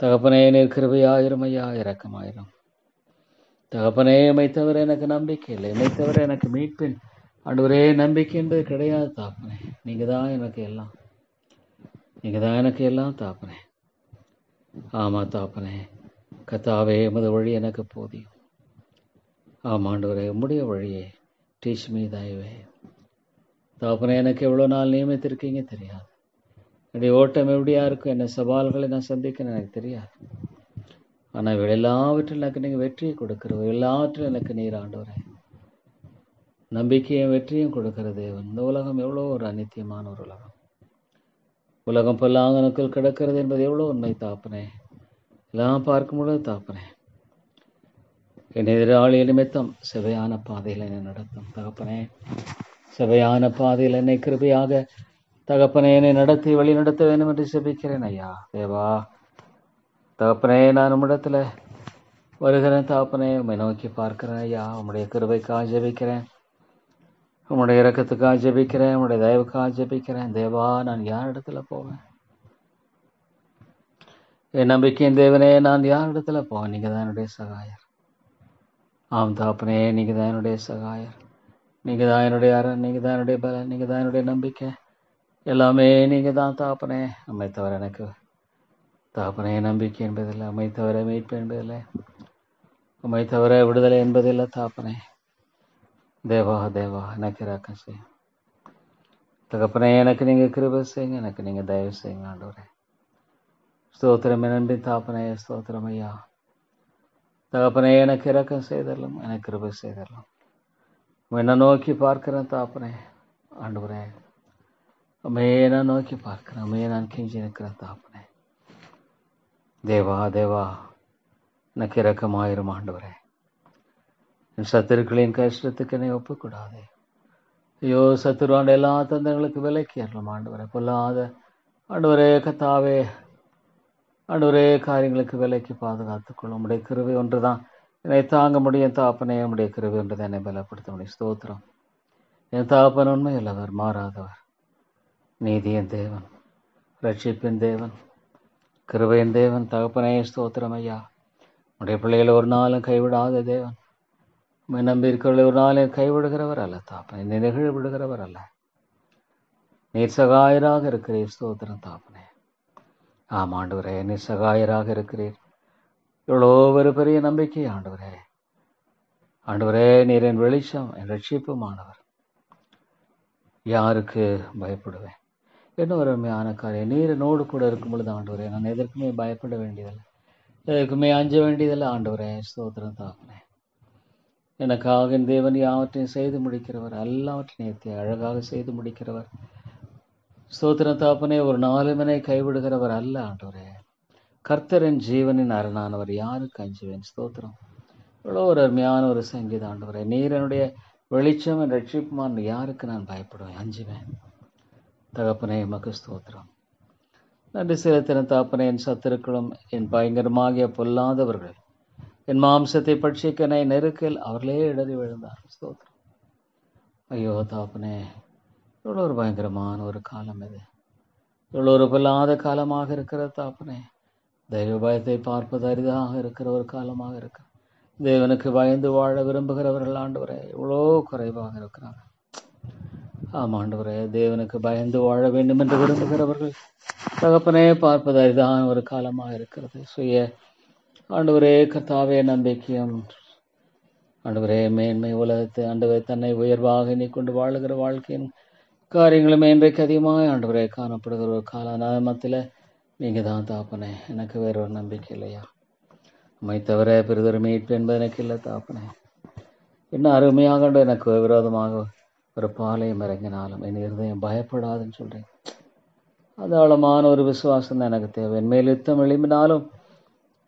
தகப்பனே. நீர் கிருபையாயிரும் ஐயா, இரக்கமாயிரும் தகப்பனே. மைத்தவரை எனக்கு நம்பிக்கை இல்லை, மைத்தவரை எனக்கு மீட்பின் ஆண்டவரே நம்பிக்கை என்பது கிடையாது தாப்பனே. நீங்கள் தான் எனக்கு எல்லாம், நீங்கள் தான் எனக்கு எல்லாம் தாப்பனே. ஆமாம் தாப்பனே. கத்தாவே, எமது வழி எனக்கு போதியும். ஆமாண்டவரே, உம்முடைய வழியே டீச் மீ thy way. தாப்பனே, எனக்கு எவ்வளோ நாள் நியமித்திருக்கீங்க தெரியாது. என்னுடைய ஓட்டம் எப்படியா இருக்கும், என்ன சவால்களை நான் சந்திக்கணும் எனக்கு தெரியாது. ஆனால் இவள் எல்லாவற்றிலும் எனக்கு நீங்கள் வெற்றியை கொடுக்குறவர், எல்லாவற்றிலும் எனக்கு நீர் ஆண்டவரே நம்பிக்கையும் வெற்றியும் கொடுக்கிற தேவன். இந்த உலகம் எவ்வளோ ஒரு அநித்தியமான ஒரு உலகம், உலகம் பொல்லாங்கனுக்குள் கிடக்கிறது என்பது எவ்வளோ உண்மை தாப்பனே. எல்லாம் பார்க்கும் பொழுது தாப்பனே, என் எதிராளி நிமித்தம் செவையான பாதையில் என்னை நடத்தும் தகப்பனே. செவையான பாதையில் என்னை கிருபையாக தகப்பனே என்னை நடத்தி வழி நடத்த வேண்டும் என்று செபிக்கிறேன் ஐயா. தேவா தகப்பனே, நான் உம்மிடத்தில் வருகிறேன் தாப்பனே. உம்மை நோக்கி பார்க்கிறேன் ஐயா. உம்முடைய கிருபைக்காக ஜெபிக்கிறேன், உம்முடைய இரக்கத்துக்காக ஜெபிக்கிறேன், உம்முடைய தயவுக்காக ஜெபிக்கிறேன். தேவா, நான் யார் இடத்துல போவேன்? என் நம்பிக்கையின் தேவனே, நான் யார் இடத்துல போவேன்? நீங்கள் தான் என்னுடைய சகாயர். ஆம் தாப்பனே, நீங்கள் தான் என்னுடைய சகாயர், நீங்கள் தான் என்னுடைய அரண், நீங்கள் தான் என்னுடைய பலன், நீங்கள் தான் என்னுடைய நம்பிக்கை, எல்லாமே நீங்கள் தான் தாப்பனே. நம்மை தவிர எனக்கு தாப்பனே நம்பிக்கை என்பதில்லை, உம்மை தவிர மீட்பு என்பதில்லை, உம்மை தவிர விடுதலை என்பதில்லை தாப்பனே. தேவா தேவா, எனக்கு இரக்கம் செய்யும் தகப்பனே. எனக்கு நீங்கள் கிருபை செய்யுங்க, எனக்கு நீங்கள் தயவு செய்யுங்க ஆண்டவரே. ஸ்தோத்திரம் நன்றி தாப்பனே, ஸ்தோத்திரம் ஐயா. தகப்பனே, எனக்கு இரக்கம் செய்தரலாம், எனக்கு கிருபை செய்தரலாம். உம்மை நோக்கி பார்க்கிறேன் தாப்பனே ஆண்டவரே. உம்மையே நான் நோக்கி பார்க்கிறேன், உம்மையே நான் கெஞ்சி நிற்கிறேன் தாப்பனே. தேவா தேவா, எனக்கு இரக்கமாயிரும் ஆண்டவரே. என் சத்துருக்களின் கஷ்டத்துக்கு என்னை ஒப்புக்கூடாதே. ஐயோ, சத்துருவாண்ட எல்லா தந்தங்களுக்கு விலைக்கு ஏறலாம் ஆண்டவரே. பொல்லாத ஆண்டவரே கத்தாவே ஆண்டவரே, காரியங்களுக்கு விலைக்கு பாதுகாத்துக்கொள்ளும். உம்முடைய கிருபை ஒன்று தான் என்னை தாங்க முடியும் தாப்பனே. உம்முடைய கிருபை ஒன்று தான் என்னை பலப்படுத்த முடியும். ஸ்தோத்திரம். என் தாப்பன் உண்மை இல்லவர், மாறாதவர், நீதியின் தேவன், ரட்சிப்பின் தேவன், கிருபையின் தேவன் தகப்பனே. ஸ்தோத்திரம் ஐயா. உடைய பிள்ளைகளை ஒரு நாளும் கைவிடாத தேவன். உம்மை நம்பியிருக்கிறவர்களை ஒரு நாளும் கைவிடுகிறவர் அல்ல தாப்பனே, என்னை நெகிழ விடுகிறவர் அல்ல. நீர் சகாயராக இருக்கிறீர். ஸ்தோத்திரம் தாப்பனே. ஆம் ஆண்டவரே, நீர் சகாயராக இருக்கிறீர். இவ்வளோ ஒரு பெரிய நம்பிக்கை ஆண்டவரே. ஆண்டவரே, நீர் என் வெளிச்சம், என் ரட்சிப்புமானவர். யாருக்கு பயப்படுவேன்? என்ன ஒரு அருமையான காரியம். நீர் என்னோடு கூட இருக்கும் பொழுது ஆண்டவரே, நான் எதற்குமே பயப்பட வேண்டியதில்லை, எதற்குமே அஞ்ச வேண்டியதில்லை ஆண்டவரே. ஸ்தோத்திரம் தாப்பனே. எனக்காக என் தேவன் யாவற்றையும் செய்து முடிக்கிறவர், எல்லாவற்றையும் நேர்த்தி அழகாக செய்து முடிக்கிறவர். ஸ்தோத்திரம் தாப்பனே. ஒரு நாளும் என்னை கைவிடுகிறவர் அல்ல ஆண்டவரே. கர்த்தரின் ஜீவனின் அரணானவர், யாருக்கு அஞ்சுவேன்? ஸ்தோத்திரம். இவ்வளோ ஒரு அருமையான ஒரு சங்கீதம் ஆண்டவரே. நீர் என்னுடைய வெளிச்சம், என் ரட்சிப்புமான், யாருக்கு நான் பயப்படுவேன், அஞ்சுவேன்? தகப்பனே, எமக்கு ஸ்தோத்திரம். நன்றி செலுத்தின தாப்பனே. என் சத்துருக்களும் என் பயங்கரமாகிய பொல்லாதவர்கள் என் மாம்சத்தை பட்சிக்கனை நெருக்கில் அவர்களே இடறி விழுந்தார். ஸ்தோத்திரம். ஐயோ தாப்பனே, இவ்வளோ ஒரு பயங்கரமான ஒரு காலம் இது. இவ்வளோ ஒரு பொல்லாத காலமாக இருக்கிற தாப்பனே. தெய்வ பயத்தை பார்ப்பது அரிதாக இருக்கிற ஒரு காலமாக இருக்கு. தேவனுக்கு பயந்து வாழ விரும்புகிறவர்கள் ஆண்டவரே இவ்வளோ குறைவாக இருக்கிறாங்க. ஆமாம் ஆண்டவரே, தேவனுக்கு பயந்து வாழ வேண்டும் என்று விரும்புகிறவர்கள் தகப்பனே பார்ப்பது அரிதான ஒரு காலமாக இருக்கிறது. சுய ஆண்டவரே, கர்த்தாவே நம்பிக்கையும் ஆண்டவரே மேன்மை உலகத்தை ஆண்டவரே தன்னை உயர்வாக எண்ணிக்கொண்டு வாழுகிற வாழ்க்கையின் காரியங்களுமே இன்றைக்கு அதிகமாக ஆண்டவரே காணப்படுகிற ஒரு கால நாமத்தில் நீங்கள் தான் தாப்பனே. எனக்கு வேறொரு நம்பிக்கை இல்லையா? உம்மை தவிர பெரிதொரு மீட்பு என்பது எனக்கு இல்லை தாப்பனே. என்ன அருமையாக எனக்கு விரோதமாக ஒரு பாளையம் இறங்கினாலும் என் இருதயம் பயப்படாதுன்னு சொல்கிறேன். அது ஆழமான ஒரு விசுவாசம் தான் எனக்கு தேவை. என் மேல் யுத்தம் எழும்பினாலும்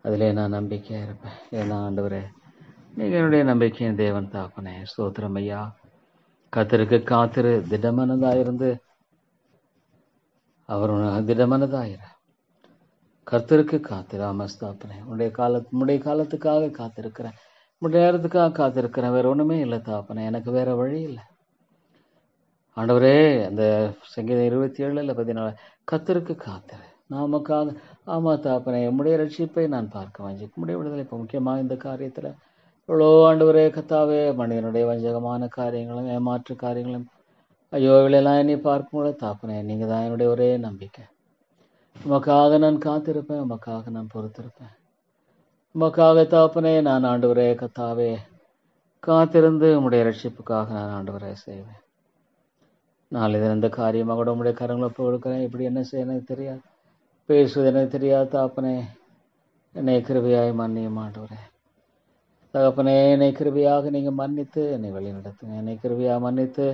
அதிலே நான் நம்பிக்கையாக இருப்பேன். ஏன்னா ஆண்டவரே, நீங்கள் என்னுடைய நம்பிக்கையின் தேவன் தாப்பனே. ஸ்தோத்திரம் ஐயா. கர்த்தருக்கு காத்திரு, திடமனதாயிருந்து அவர் திடமனதாயிர. கர்த்தருக்கு காத்திரு. ஆமஸ்தாப்பனே. உன்னுடைய காலத்துக்காக காத்திருக்கிறேன், உன்னுடைய நேரத்துக்காக காத்திருக்கிறேன். வேற ஒன்றுமே இல்லை தாப்பனே, எனக்கு வேற வழி இல்லை ஆண்டவரே. அந்த சங்கீதம் 27:14 கர்த்தருக்கு காத்திரு, நமக்காக. ஆமா தாப்பனே, உம்முடைய ரட்சிப்பை நான் பார்க்க வாஞ்சி, உம்முடைய விடுதலை. இப்போ முக்கியமாக இந்த காரியத்தில் இவ்வளோ ஆண்டவரே கத்தாவே மனிதனுடைய வஞ்சகமான காரியங்களும் ஏமாற்று காரியங்களும் ஐயோ இவளெல்லாம் என்னை பார்க்கும்போது தாப்பனே, நீங்கள் தான் என்னுடைய ஒரே நம்பிக்கை. உமக்காக நான் காத்திருப்பேன், உமக்காக நான் பொறுத்திருப்பேன். உமக்காக தாப்பனே நான் ஆண்டவரே கத்தாவே காத்திருந்து உம்முடைய ரட்சிப்புக்காக நான் ஆண்டவரே செய்வேன். நாளை தினம் இந்த காரியமாக கூட உம்முடைய கரங்களை கொடுக்குறேன். இப்படி என்ன செய்ய எனக்கு தெரியாது, பேசுவது எனக்கு தெரியாது தாப்பனே. என்னை கிருபையாய் மன்னியும் ஆண்டவரே. தகப்பனே, என்னை கிருபையாக நீங்கள் மன்னித்து என்னை வழி நடத்துங்க. என்னை கிருபையாக மன்னித்து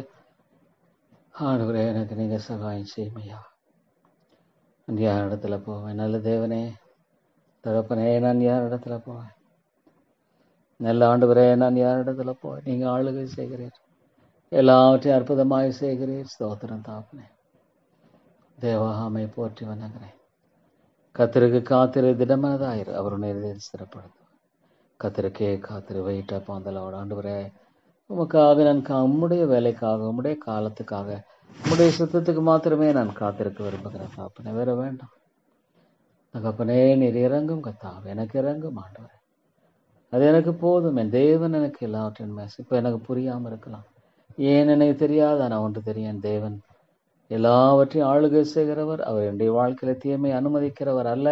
ஆண்டவரே எனக்கு நீங்கள் சகாயம் செய்யுமையா. நான் யார் இடத்துல போவேன்? நல்ல தேவனே தகப்பனே, நான் யார் இடத்துல போவேன்? நல்ல ஆண்டவரே, நான் யார் இடத்துல போவேன்? நீங்கள் ஆளுகை செய்கிறீர், எல்லாவற்றையும் அற்புதமாய் செய்கிறீர். ஸ்தோத்திரம் தாப்பனே. தேவாமை போற்றி வணங்குறேன். கர்த்தருக்கு காத்திரு, திடமனதாயிரு, அவருடைய சிறப்படுத்தும். கர்த்தருக்கே காத்திரு, வெயிட் அப்பான் தி லார்ட். ஆண்டவரே, உமக்காக நான் உம்முடைய வேலைக்காக, உம்முடைய காலத்துக்காக, உம்முடைய சுத்தத்துக்கு மாத்திரமே நான் காத்திருக்க விரும்புகிறேன் தாப்பனே. வேற வேண்டாம் தகப்பனே. நீர் இறங்கும் கத்தாவே, எனக்கு இறங்கும் ஆண்டவரே. அது எனக்கு போதும். என் தேவன் எனக்கு எல்லாவற்றின் மேஸ். இப்போ எனக்கு புரியாமல் இருக்கலாம், ஏன் எனக்கு தெரியாது. ஆனால் ஒன்று தெரியும், என் தேவன் எல்லாவற்றையும் ஆளுகை செய்கிறவர். அவர் என்னுடைய வாழ்க்கையில தீமை அனுமதிக்கிறவர் அல்ல,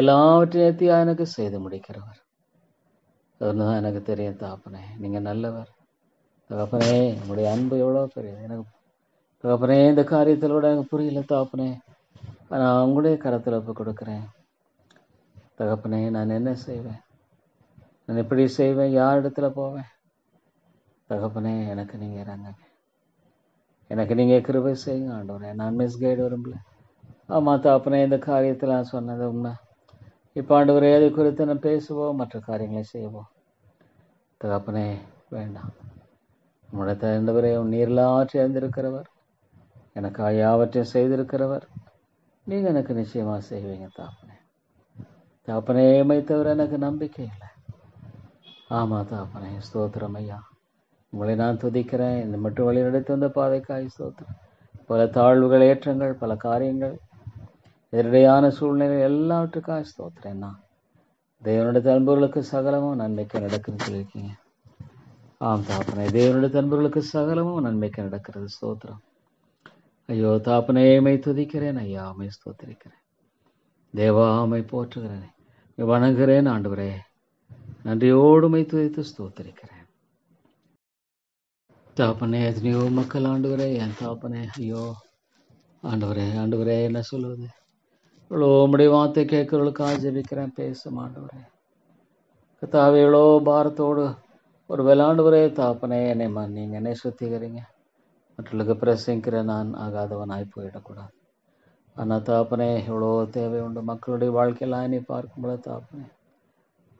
எல்லாவற்றையும் ஏத்தியா எனக்கு செய்து முடிக்கிறவர். அதுதான் எனக்கு தெரியும் தாப்பனே. நீங்கள் நல்லவர் தகப்பனே. உங்களுடைய அன்பு எவ்வளோ பெரியது எனக்கு தகப்பனே. இந்த காரியத்தில் கூட எனக்கு புரியல தாப்பனே. நான் உங்களுடைய கரத்தில் ஒப்பு கொடுக்குறேன் தகப்பனே. நான் என்ன செய்வேன்? நான் எப்படி செய்வேன்? யார் இடத்துல போவேன்? தகப்பனே, எனக்கு நீங்கள் இறங்குங்க, எனக்கு நீங்கள் கிருபை செய்யுங்க ஆண்டவரே. நான் மிஸ்கைடு விரும்பல. ஆமாம் தாப்பனே, இந்த காரியத்தில் நான் சொன்னது உண்மை. இப்போ ஆண்டவரே, அதை குறித்து நான் பேசுவோம், மற்ற காரியங்களை செய்வோம் தகப்பனே. வேண்டாம், உங்களுடைய தகுந்தவரே, நீர்லாற்றி அறிந்திருக்கிறவர், எனக்கு யாவற்றையும் செய்திருக்கிறவர். நீங்கள் எனக்கு நிச்சயமாக செய்வீங்க தாப்பனே. தாப்பனே, மை தவிர எனக்கு நம்பிக்கை இல்லை. ஆமாம் தாப்பனே. ஸ்தோத்திரம் ஐயா. உங்களை நான் துதிக்கிறேன். இந்த மட்டும் வழி நடத்தி வந்த பாதைக்காய் ஸ்தோத்திரம். பல தாழ்வுகள், ஏற்றங்கள், பல காரியங்கள், எதிரடையான சூழ்நிலை எல்லாவற்றுக்காக ஸ்தோத்திரம். நான் தேவனுடைய அன்பர்களுக்கு சகலமும் நன்மைக்கு நடக்குன்னு சொல்லியிருக்கீங்க. ஆம் தாப்பனே, தேவனுடைய அன்பர்களுக்கு சகலமும் நன்மைக்கு நடக்கிறது. ஸ்தோத்திரம். ஐயோ தாப்பனே மை துதிக்கிறேன் ஐயா, மை ஸ்தோத்திரிக்கிறேன் தேவா, மை போற்றுகிறேன், வணங்குகிறேன் ஆண்டவரே. நன்றியோடு மை துதித்து ஸ்தோத்திரிக்கிறேன் தாப்பனே. எத்தனையோ மக்கள் ஆண்டவரே, என் தாப்பனே, ஐயோ ஆண்டவரே, ஆண்டவரே என்ன சொல்லுவது, இவ்வளோ உம்முடைய வார்த்தை கேட்கறவர்களுக்காக ஜெபிக்கிறேன், பேசும் ஆண்டவரே. கர்த்தாவே, இவ்வளோ பாரத்தோடு ஒரு விளாண்டவரே தாப்பனே, என்னை மன்னிங்க, என்னை சுத்திக்கிறீங்க. மற்றவர்களுக்கு பிரசங்கிக்கிற நான் ஆகாதவனாய் போயிடக்கூடாது. ஆனால் தாப்பனே, இவ்வளோ தேவை உண்டு மக்களுடைய வாழ்க்கையெல்லாம் என்னை பார்க்கும்போது தாப்பனே,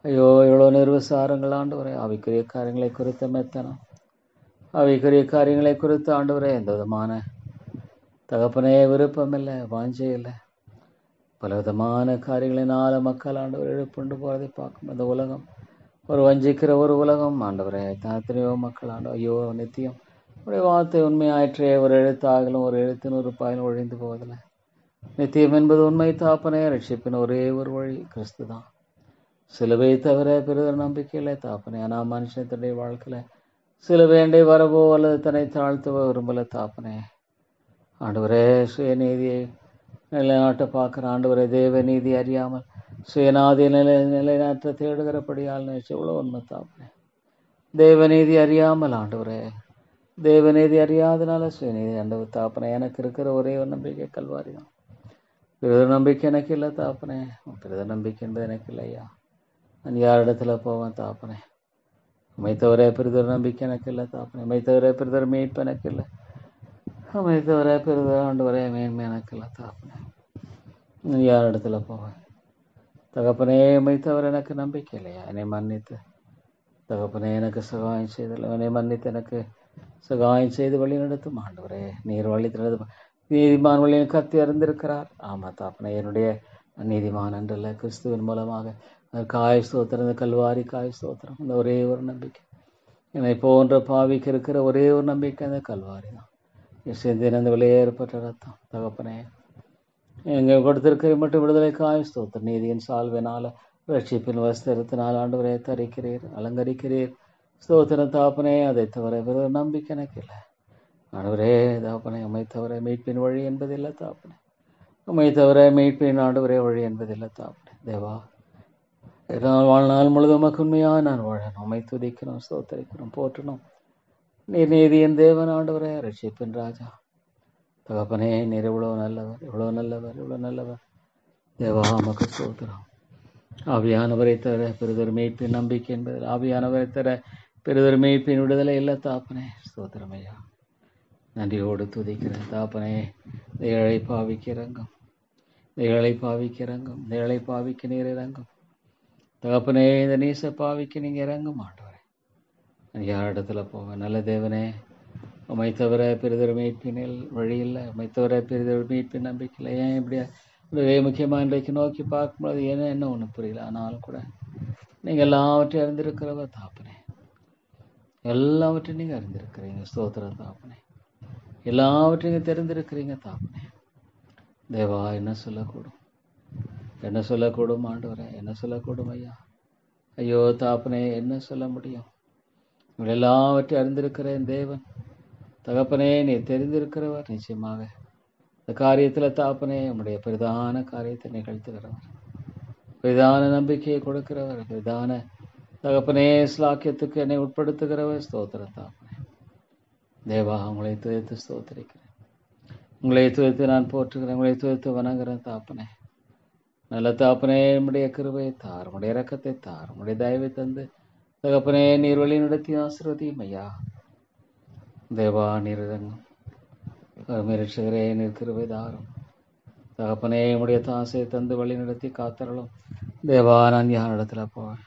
ஐயோ இவ்வளோ நிர்வசாரங்கள் ஆண்டவரே. அவைக்குரிய காரியங்களை குறித்த மெத்தனம், அவைக்குரிய காரியங்களை குறித்து ஆண்டவரே எந்த விதமான தகப்பனே விருப்பம் இல்லை, வாஞ்சை இல்லை. பல விதமான காரியங்களினால மக்கள் ஆண்டவர் இழப்புண்டு போகிறதை பார்க்கும் இந்த உலகம் ஒரு வஞ்சிக்கிற ஒரு உலகம் ஆண்டவரே. எத்தனையோ மக்கள் ஐயோ நித்தியம் உடைய வார்த்தை உண்மையாயிற்றே, ஒரு எழுத்தாகலும் ஒரு எழுத்தின் ஒரு பயனும் ஒழிந்து போவதில்லை. நித்தியம் என்பது உண்மை தாப்பனே. ரட்சிப்பின் ஒரே ஒரு வழி கிறிஸ்து தான். சிலுவை தவிர பிறகு நம்பிக்கை இல்லை தாப்பனே. ஆனால் மனுஷன் தன்னுடைய வாழ்க்கையில் சிலுவைண்டை வரவோ அல்லது தன்னை தாழ்த்தவோ விரும்பல தாப்பனே. ஆண்டவரே, சுயநீதியை நிலைநாட்ட பார்க்குற ஆண்டவரே, தேவ நீதி அறியாமல் சுயநாதி நிலைநாட்ட தேடுகிறபடியால் நினைச்சு இவ்வளோ உண்மை தாப்பனே. தேவநீதி அறியாமல் ஆண்டவரே, தேவநீதி அறியாதனால சுயநீதி ஆண்டவர் தாப்பனே. எனக்கு இருக்கிற ஒரே ஒரு நம்பிக்கை கல்வாரி தான். பிறகு நம்பிக்கை எனக்கு இல்லை தாப்பனே. பிறகு நம்பிக்கை என்பது எனக்கு இல்லையா. நான் யார் இடத்துல போவேன் தாப்பனே. அமைத்தவரே பிறகு நம்பிக்கை எனக்கு இல்லை தாப்பனே. அமைத்தவரே பிறகு மீட்பு எனக்கு இல்லை. அமைத்தவரே பிறகு ஆண்டவரே மேன்மை எனக்கு இல்லை தாப்பனே. நான் யார் இடத்துல போவேன் தகப்பனே. அமைத்தவர் எனக்கு நம்பிக்கை இல்லையா. என்னை மன்னித்து தகப்பனே எனக்கு சகாயம் செய்தில்லை. என்னை மன்னித்து எனக்கு சகாயம் செய்து வழி நடத்தும் ஆண்டவரே. நீர் வழி நடத்தும் நீதிமான் வழியை கத்தி அறிந்திருக்கிறார். ஆமாம் தாப்பனே, என்னுடைய நீதிமான் அன்றல்ல, கிறிஸ்துவின் மூலமாக காய் ஸ்தோத்திரம், இந்த கல்வாரி காய் ஸ்தோத்திரம், இந்த ஒரே ஒரு நம்பிக்கை. என்னை போன்ற பாவிக்கு இருக்கிற ஒரே ஒரு நம்பிக்கை அந்த கல்வாரி தான். சிந்தின அந்த வெளியேறப்பட்ட ரத்தம் தகப்பனே. எங்கள் கொடுத்திருக்கிற மட்டும் விடுதலை காய் ஸ்தோத்திரம். நீதியின் சால்வினால ரட்சிப்பின் வஸ்திரத்தினால் ஆண்டவரே தரிக்கிறீர், அலங்கரிக்கிறீர். ஸ்தோத்திரம் தாப்பனே. அதை தவிர வேறு நம்பிக்கை எனக்கு இல்லை ஆண்டவரே. தாப்பனே, உம்மை தவிர மீட்பின் வழி என்பதில்லை தாப்பனே. உம்மை தவிர மீட்பின் ஆண்டவரே வழி என்பதில்லை தாப்பனே. தேவா, என்னால் வாழ்நாள் முழுதும் உண்மையாக நான் வாழணும். உம்மை துதிக்கணும், ஸ்தோத்தரிக்கணும், போற்றணும். நீர் நீதியின் தேவன் ஆண்டவரே, ரட்சிப்பின் ராஜா தகப்பனே. நீர் இவ்வளோ நல்லவர், இவ்வளோ நல்லவர், இவ்வளோ நல்லவர். தேவா, உமக்கு ஸ்தோத்திரம். ஆவியானவரை தவிர பெரிதொரு மீட்பின் நம்பிக்கை என்பதில் ஆவியானவரை தவிர பெரிதொரு மீட்பின் விடுதலை இல்லை தாப்பனே. ஸ்தோத்திரம் ஐயா. நன்றியோடு துதிக்கிறேன் தாப்பனே. ஏழை பாவிக்கு இறங்கும், ஏழை பாவிக்கு இறங்கும், ஏழை பாவிக்கு நீர் இறங்கும் தகப்பனே. இந்த நீச பாவிக்கு நீங்கள் இறங்கும் ஆண்டவரே. நான் யார் இடத்துல போவேன் நல்ல தேவனே. உம்மை தவிர பெரிதொரு மீட்பினில் வழி இல்லை. உம்மை தவிர பெரிதொரு மீட்பின் நம்பிக்கை இல்லை. ஏன் இப்படியா முக்கியமாக இன்றைக்கு நோக்கி பார்க்கும்போது என்ன ஒன்றும் புரியல. ஆனாலும் கூட நீங்கள் எல்லாவற்றையும் அறிந்திருக்கிறவர் தாப்பனே. எல்லாவற்றையும் நீங்கள் அறிந்திருக்கிறீங்க. ஸ்தோத்திரம் தாப்பனே. எல்லாவற்றையும் தெரிந்திருக்கிறீங்க தாப்பனே. தேவா, என்ன சொல்லக்கூடும், என்ன சொல்லக்கூடும் ஆண்டவரே, என்ன சொல்லக்கூடும் ஐயா. ஐயோ தாப்பனே, என்ன சொல்ல முடியும். உங்கள் எல்லாவற்றையும் அறிந்திருக்கிறேன் தேவன் தகப்பனே. நீ தெரிந்திருக்கிறவர். நிச்சயமாக இந்த காரியத்தில் தாப்பனே உம்முடைய பிரதான காரியத்தை நிகழ்த்துகிறவர், பிரதான நம்பிக்கையை கொடுக்கிறவர், பிரதான தகப்பனே ஸ்லாக்கியத்துக்கு என்னை உட்படுத்துகிறவர். ஸ்தோத்திரம் தாப்பனே. தேவா, உங்களை துதித்து ஸ்தோத்திரிக்கிறேன், உங்களை துதித்து நான் போற்றுகிறேன், உங்களை துதித்து வணங்குகிறேன் தாப்பனே. நல்ல தாப்பனே, நம்முடைய கிருபையை தார், உடைய இரக்கத்தை தார், உடைய தயவை தந்து தகப்பனே நீர் வழி நடத்தி ஆசீர்வதியும் ஐயா. தேவா, நீர் இறங்கும் ரட்சகரே, நீர் கிருபை தாரும் தகப்பனே. உடைய தாசை தந்து வழி நடத்தி காத்தரலும் தேவா. நான் யார் இடத்துல போவேன்.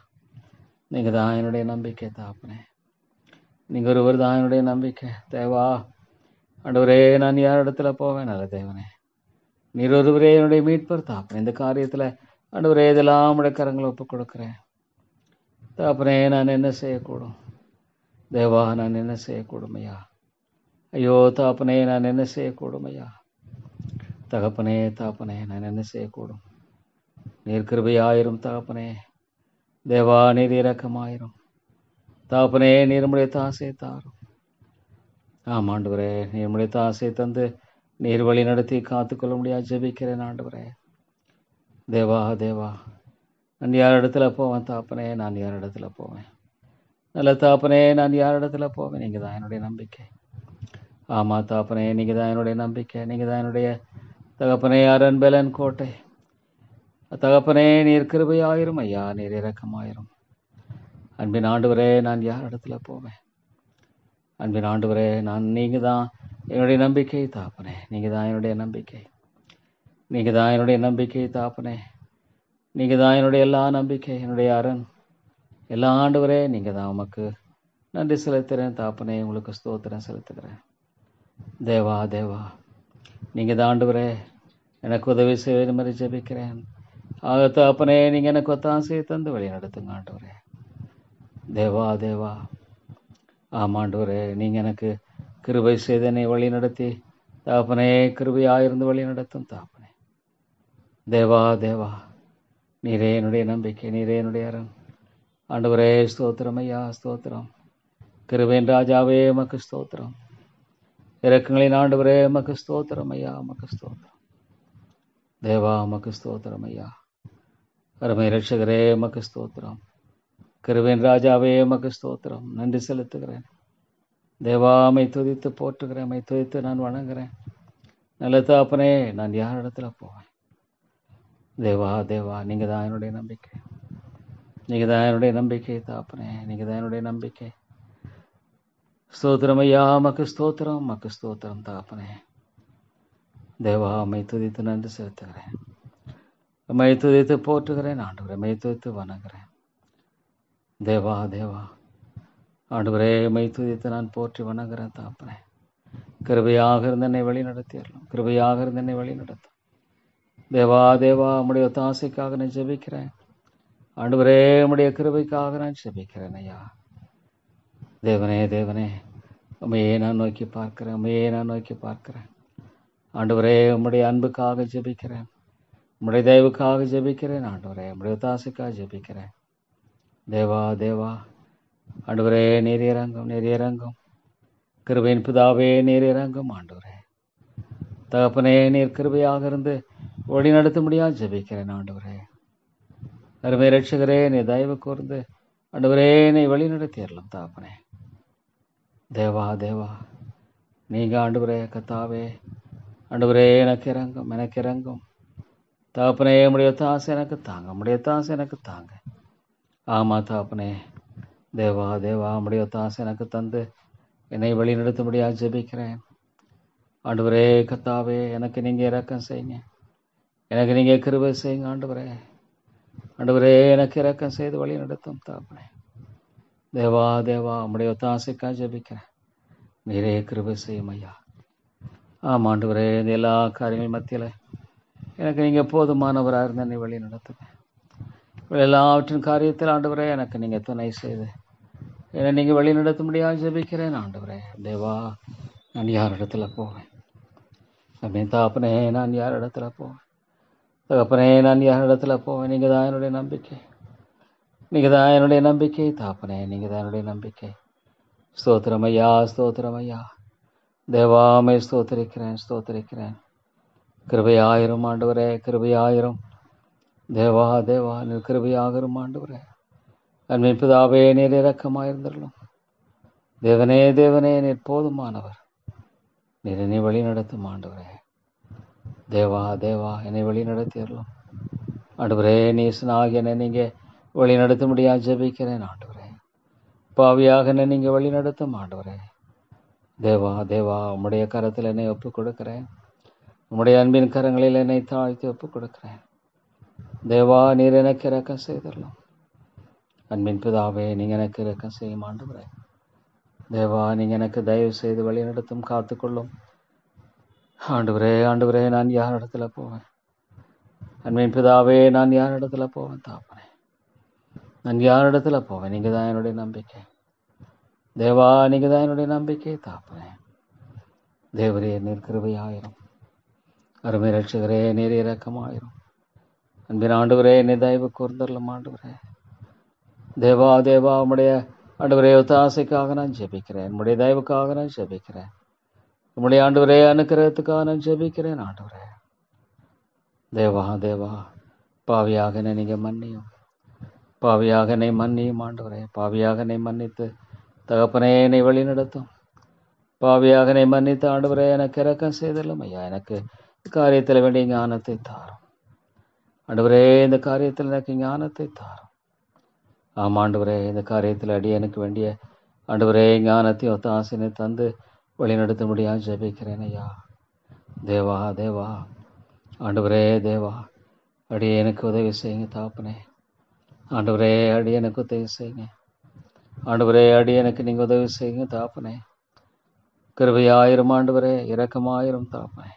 நீங்கள் தான் என்னுடைய நம்பிக்கை தாப்பனே. நீங்கள் ஒருவர் தான் என்னுடைய நம்பிக்கை தேவா. ஆண்டவரே, நான் யார் இடத்துல போவேன் நல்ல தேவனே. நீர் ஒருவரே என்னுடைய மீட்பர் தாப்பனே. இந்த காரியத்தில் ஆண்டவரே இதெல்லாம் உடைய கரங்களை ஒப்புக் கொடுக்குறேன் தாப்பனே. நான் என்ன செய்யக்கூடும் தேவா, நான் என்ன செய்யக்கூடும் ஐயா. ஐயோ தாப்பனே, நான் என்ன செய்யக்கூடும் ஐயா. தகப்பனே தாப்பனே, நான் என்ன செய்யக்கூடும். நீர் கிருபையாயிரும் தகப்பனே. தேவா, நீர் இரக்கமாயிரும் தாப்பனே. நீர் நம்முடைய தாசை தாரும். ஆமாண்டவரே, நீர் நம்முடைய தாசை தந்து நீர் வழி நடத்தி காத்துக்கொள்ள முடியாது ஜெபிக்கிறேன் ஆண்டவரே. தேவா தேவா, நான் யார் இடத்துல போவேன் தாப்பனே? நான் யார் இடத்துல போவேன்? நல்ல தாப்பனே, நான் யார் இடத்துல போவேன்? நீங்கள் தான் என்னுடைய நம்பிக்கை. ஆமாம் தாப்பனே, நீங்கள் தான் என்னுடைய நம்பிக்கை. நீங்கள் தான் என்னுடைய தகப்பனே, அரண் பெலன் கோட்டை. தகப்பனே, நீர் கிருபையாயிரும் ஐயா, நீர் இரக்கமாயிரும். அன்பின் ஆண்டவரே, நான் யார் இடத்துல போவேன்? அன்பின் ஆண்டவரே, நீங்கள் தான் என்னுடைய நம்பிக்கை தாப்பனே. நீங்கள் தான் என்னுடைய நம்பிக்கை. நீங்கள் தான் என்னுடைய நம்பிக்கை தாப்பனே. நீங்கள் தான் என்னுடைய எல்லா நம்பிக்கை, என்னுடைய அரண். எல்லா ஆண்டவரே, நீங்கள் தான். உமக்கு நன்றி செலுத்துகிறேன் தாப்பனே. உங்களுக்கு ஸ்தோத்திரம் செலுத்துகிறேன். தேவா தேவா, நீங்கள் தான் ஆண்டவரே எனக்கு உதவி செய்வது மாதிரி ஜெபிக்கிறேன். ஆக தாப்பனே, நீங்கள் எனக்கு ஒத்தாசையை தந்து வழி நடத்துங்க ஆண்டவரே. தேவா தேவா, ஆமாண்டவரே, நீங்கள் எனக்கு கிருபை செய்தனை வழி நடத்தி தாப்பனே, கிருபையாயிருந்து வழி நடத்தும் தாப்பனே. தேவா தேவா, நீரே என்னுடைய நம்பிக்கை, நீரே என்னுடைய அரண். ஆண்டவரே ஸ்தோத்திரம் ஐயா, ஸ்தோத்திரம். கிருபையின் ராஜாவே உமக்கு ஸ்தோத்திரம். இரக்கங்களின் ஆண்டவரே உமக்கு ஸ்தோத்திரம் ஐயா, உமக்கு ஸ்தோத்திரம். தேவா உமக்கு ஸ்தோத்திரம் ஐயா. அருமை ரட்சகரே உமக்கு ஸ்தோத்திரம். கிருபையின் ராஜாவே உமக்கு ஸ்தோத்திரம். நன்றி செலுத்துகிறேன் தேவா. மை துதித்து போற்றுகிறேன், மை துதித்து நான் வணங்குகிறேன். நல்ல தாப்பனே, நான் யார் இடத்துல போவேன்? தேவா தேவா, நீங்கள் தான் என்னுடைய நம்பிக்கை. நீங்கள் தான் என்னுடைய நம்பிக்கை தாப்பனே. நீங்கள் தான் என்னுடைய நம்பிக்கை. ஸ்தோத்திரம் ஐயா, மக்கு ஸ்தோத்திரம், மக்கு ஸ்தோத்திரம் தாப்பனே. தேவா, மை துதித்து நன்றி செலுத்துகிறேன், மை துதித்து போற்றுகிறேன் ஆண்டவரே, மை துதித்து வணங்குகிறேன். தேவா தேவா, ஆண்டவரே மை துதித்து நான் போற்றி வணங்குகிறேன் தாப்பனே. கிருபையாக இருந்து என்னை வழி நடத்திடலாம், கிருபையாக இருந்து என்னை வழி நடத்தும். தேவா தேவா, உம்முடைய ஒத்தாசைக்காக நான் ஜெபிக்கிறேன் ஆண்டவரே. உம்முடைய கிருபைக்காக நான் ஜெபிக்கிறேன் ஐயா. தேவனே தேவனே, உம்மையே நான் நோக்கி பார்க்கிறேன், உம்மையே நான் நோக்கி பார்க்கிறேன் ஆண்டவரே. உம்முடைய அன்புக்காக ஜெபிக்கிறேன், உம்முடைய தயவுக்காக ஜெபிக்கிறேன் ஆண்டவரே. உம்முடைய ஒத்தாசைக்காக ஜெபிக்கிறேன். தேவா தேவா, ஆண்டவரே நீர் இறங்கும், நீர் இறங்கும். கிருபையின் பிதாவே நீர் இறங்கும் ஆண்டவரே. தகப்பனே, நீர் கிருபையாக இருந்து வழி நடத்த முடியாது ஜெபிக்கிறேன் ஆண்டவரே. அருமை ரட்சகரே, நீ தயவு கூர்ந்து ஆண்டவரே என்னை வழி நடத்திடலாம் தாப்பனே. தேவா தேவா, நீங்க ஆண்டவரே கத்தாவே, ஆண்டவரே எனக்கு இறங்கும், எனக்கு இறங்கும் தாப்பனே. உம்முடைய தாசை எனக்கு தாங்க, உம்முடைய தாசை எனக்கு தாங்க. ஆமா தாப்பனே. தேவா தேவா, உம்முடைய தாசை எனக்கு தந்து என்னை வழி நடத்த முடியாது ஜெபிக்கிறேன் ஆண்டவரே. கத்தாவே, எனக்கு நீங்க இரக்கம் செய்யுங்க, எனக்கு நீங்க கிருபை செய்யுங்க ஆண்டவரே. ஆண்டவரே, எனக்கு இரக்கம் செய்து வழி நடத்தும் தாப்பனே. தேவா தேவா, உம்முடைய ஒத்தாசைக்காக ஜெபிக்கிறேன், நீரே கிருபை செய்யும் ஐயா. ஆமாம் ஆண்டவரே, இந்த எல்லா காரியங்கள் மத்தியில் எனக்கு நீங்கள் போதுமானவராக இருந்த என்னை வழி நடத்துங்க. எல்லாவற்றின் காரியத்தில் ஆண்டவரே எனக்கு நீங்கள் துணை செய்து என்னை நீங்கள் வழி நடத்த முடியாது ஜெபிக்கிறேன் ஆண்டவரே. தேவா, நான் யார் இடத்துல போவேன்? அப்படின்னு தாப்பனே, நான் யார் இடத்துல போவேன்? தகப்பனே, நான் யார் இடத்துல போவேன்? நீங்கள் தான் என்னுடைய நம்பிக்கை, நீங்கள் தான் என்னுடைய நம்பிக்கை தாப்பனே, நீங்கள் தான் என்னுடைய நம்பிக்கை. ஸ்தோத்திரம் ஐயா, ஸ்தோத்திரம் ஐயா. தேவாமை ஸ்தோத்திரிக்கிறேன், ஸ்தோத்திரிக்கிறேன். கிருபையாயிரும் ஆண்டவரே, கிருபையாயிரும். தேவா தேவா, நீர் கிருபையாகிரும் ஆண்டவரே. அன்பின் பிதாவே, நீர் இரக்கமாயிருந்தருளும். தேவனே தேவனே, நீர் போதுமானவர். நீர் என்னை வழி நடத்தும் ஆண்டவரே. தேவா தேவா, என்னை வழி நடத்தியறலும் ஆண்டவரே. நீசனாகி என்னை நீங்கள் வழி நடத்த முடியாது ஜெபிக்கிறேன் ஆண்டவரே. பாவியாக என்னை நீங்கள் வழி நடத்தும் ஆண்டவரே. தேவா தேவா, உம்முடைய கரத்தில் என்னை ஒப்புக் கொடுக்கிறேன், உம்முடைய அன்பின் கரங்களில் என்னை தாழ்த்தி ஒப்புக் கொடுக்கிறேன். தேவா, நீர் எனக்கு இரக்கம் செய்தரலாம். அன்பின் பிதாவே, நீங்கள் எனக்கு இரக்கம் செய்யும் ஆண்டவரே. தேவா, நீங்கள் எனக்கு தயவு செய்து வழி நடத்தும், காத்துக்கொள்ளும் ஆண்டவரே. ஆண்டவரே, நான் யார் இடத்துல போவேன்? அன்பின் பிதாவே, நான் யார் இடத்துல போவேன் தாப்பனே? நான் யார் இடத்துல போவேன்? நீங்கள் தான் என்னுடைய நம்பிக்கை. தேவா, நீங்கள் தான் என்னுடைய நம்பிக்கை தாப்பனே. தேவரே, நீர் கிருபையாயிரும். அருமை ரட்சகரே, நீர் இரக்கமாயிரும். அன்பின் ஆண்டவரே, என்னை தயவு கூர்ந்தரலும் ஆண்டவரே. தேவா தேவா, உம்முடைய ஆண்டவரே ஒத்தாசைக்காக நான் ஜெபிக்கிறேன், உம்முடைய தயவுக்காக நான் ஜெபிக்கிறேன். உம்முடைய ஆண்டவரே அனுக்கிரகத்துக்காக நான் ஜெபிக்கிறேன் ஆண்டவரே. தேவா தேவா, பாவியாக என்னை நீங்க மன்னியும், பாவியாக என்னை மன்னியும் ஆண்டவரே. பாவியாக என்னை மன்னித்து தகப்பனே என்னை வழி நடத்தும். பாவியாக என்னை மன்னித்து ஆண்டவரே எனக்கு இரக்கம் செய்தலும் ஐயா. எனக்கு காரியத்தில் வேண்டிய ஞானத்தை தாரும் ஆண்டவரே. இந்த காரியத்தில் எனக்கு ஞானத்தை தாரும். ஆமாண்டவரே, இந்த காரியத்தில் எனக்கு வேண்டிய ஆண்டவரே ஞானத்தையும் ஒத்தாசனை தந்து வழிநடத்த முடியாது ஜெபிக்கிறேன் ஐயா. தேவா தேவா, ஆண்டவரே தேவா, எனக்கு உதவி செய்யுங்க தாப்பனே. ஆண்டவரே எனக்கு உதவி செய்யுங்க ஆண்டவரே. எனக்கு நீங்கள் உதவி செய்யுங்க தாப்பனே. கிருபையாயிரும் ஆண்டவரே, இரக்கமாயிரும் தாப்பனே.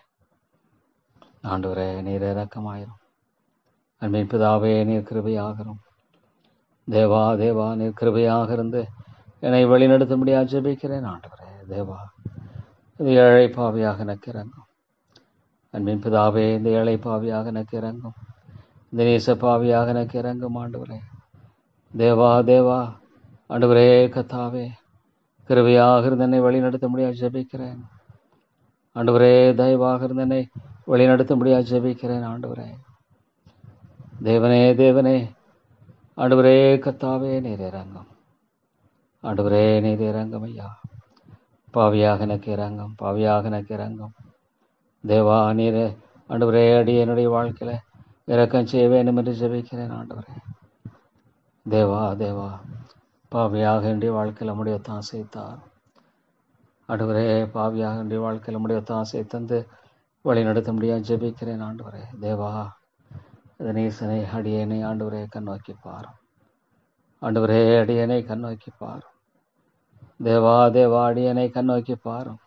ஆண்டவரே நீர் இரக்கமாயிரும். அன்பின் பிதாவே நீர் கிருபையாகரும். தேவா தேவா, நீர் கிருபையாக இருந்து என்னை வழிநடத்த முடியாது ஜெபிக்கிறேன் ஆண்டவரே. தேவா, இந்த ஏழை பாவியாக எனக்கு இறங்கும். அன்பின் பிதாவே, இந்த ஏழை பாவியாக எனக்கு இறங்கும். இந்த நேச பாவியாக எனக்கு இறங்கும் ஆண்டவரே. தேவா தேவா, ஆண்டவரே கத்தாவே, கிருபையாக இருந்து என்னை வழிநடத்த முடியாது ஜெபிக்கிறேன் ஆண்டவரே. தயவாக இருந்து என்னை வழிநடத்த முடியாது ஜெபிக்கிறேன் ஆண்டவரே. தேவனே தேவனே, ஆண்டவரே கத்தாவே நீர் இறங்கும். ஆண்டவரே நீர் இறங்கும் ஐயா. பாவியாக எனக்கு இறங்கும், பாவியாக எனக்கு இறங்கும். தேவா நீர் ஆண்டவரே என்னுடைய வாழ்க்கையில் இரக்கம் செய்ய வேண்டும் என்று ஜெபிக்கிறேன் ஆண்டவரே. தேவா தேவா, பாவியாக என்னுடைய வாழ்க்கையில் முடிய தாசைத்தார் ஆண்டவரே. பாவியாக என்னுடைய வாழ்க்கையில் முடிய தாசை தந்து வழி நடத்த முடியாது ஜெபிக்கிறேன் ஆண்டவரே. தேவா, நேசனை அடியனை ஆண்டவரே கண்ணோக்கி பாரும். ஆண்டவரே அடியனை கண்ணோக்கி பாரும். தேவா தேவா, அடியனை கண்ணோக்கி பாரும்.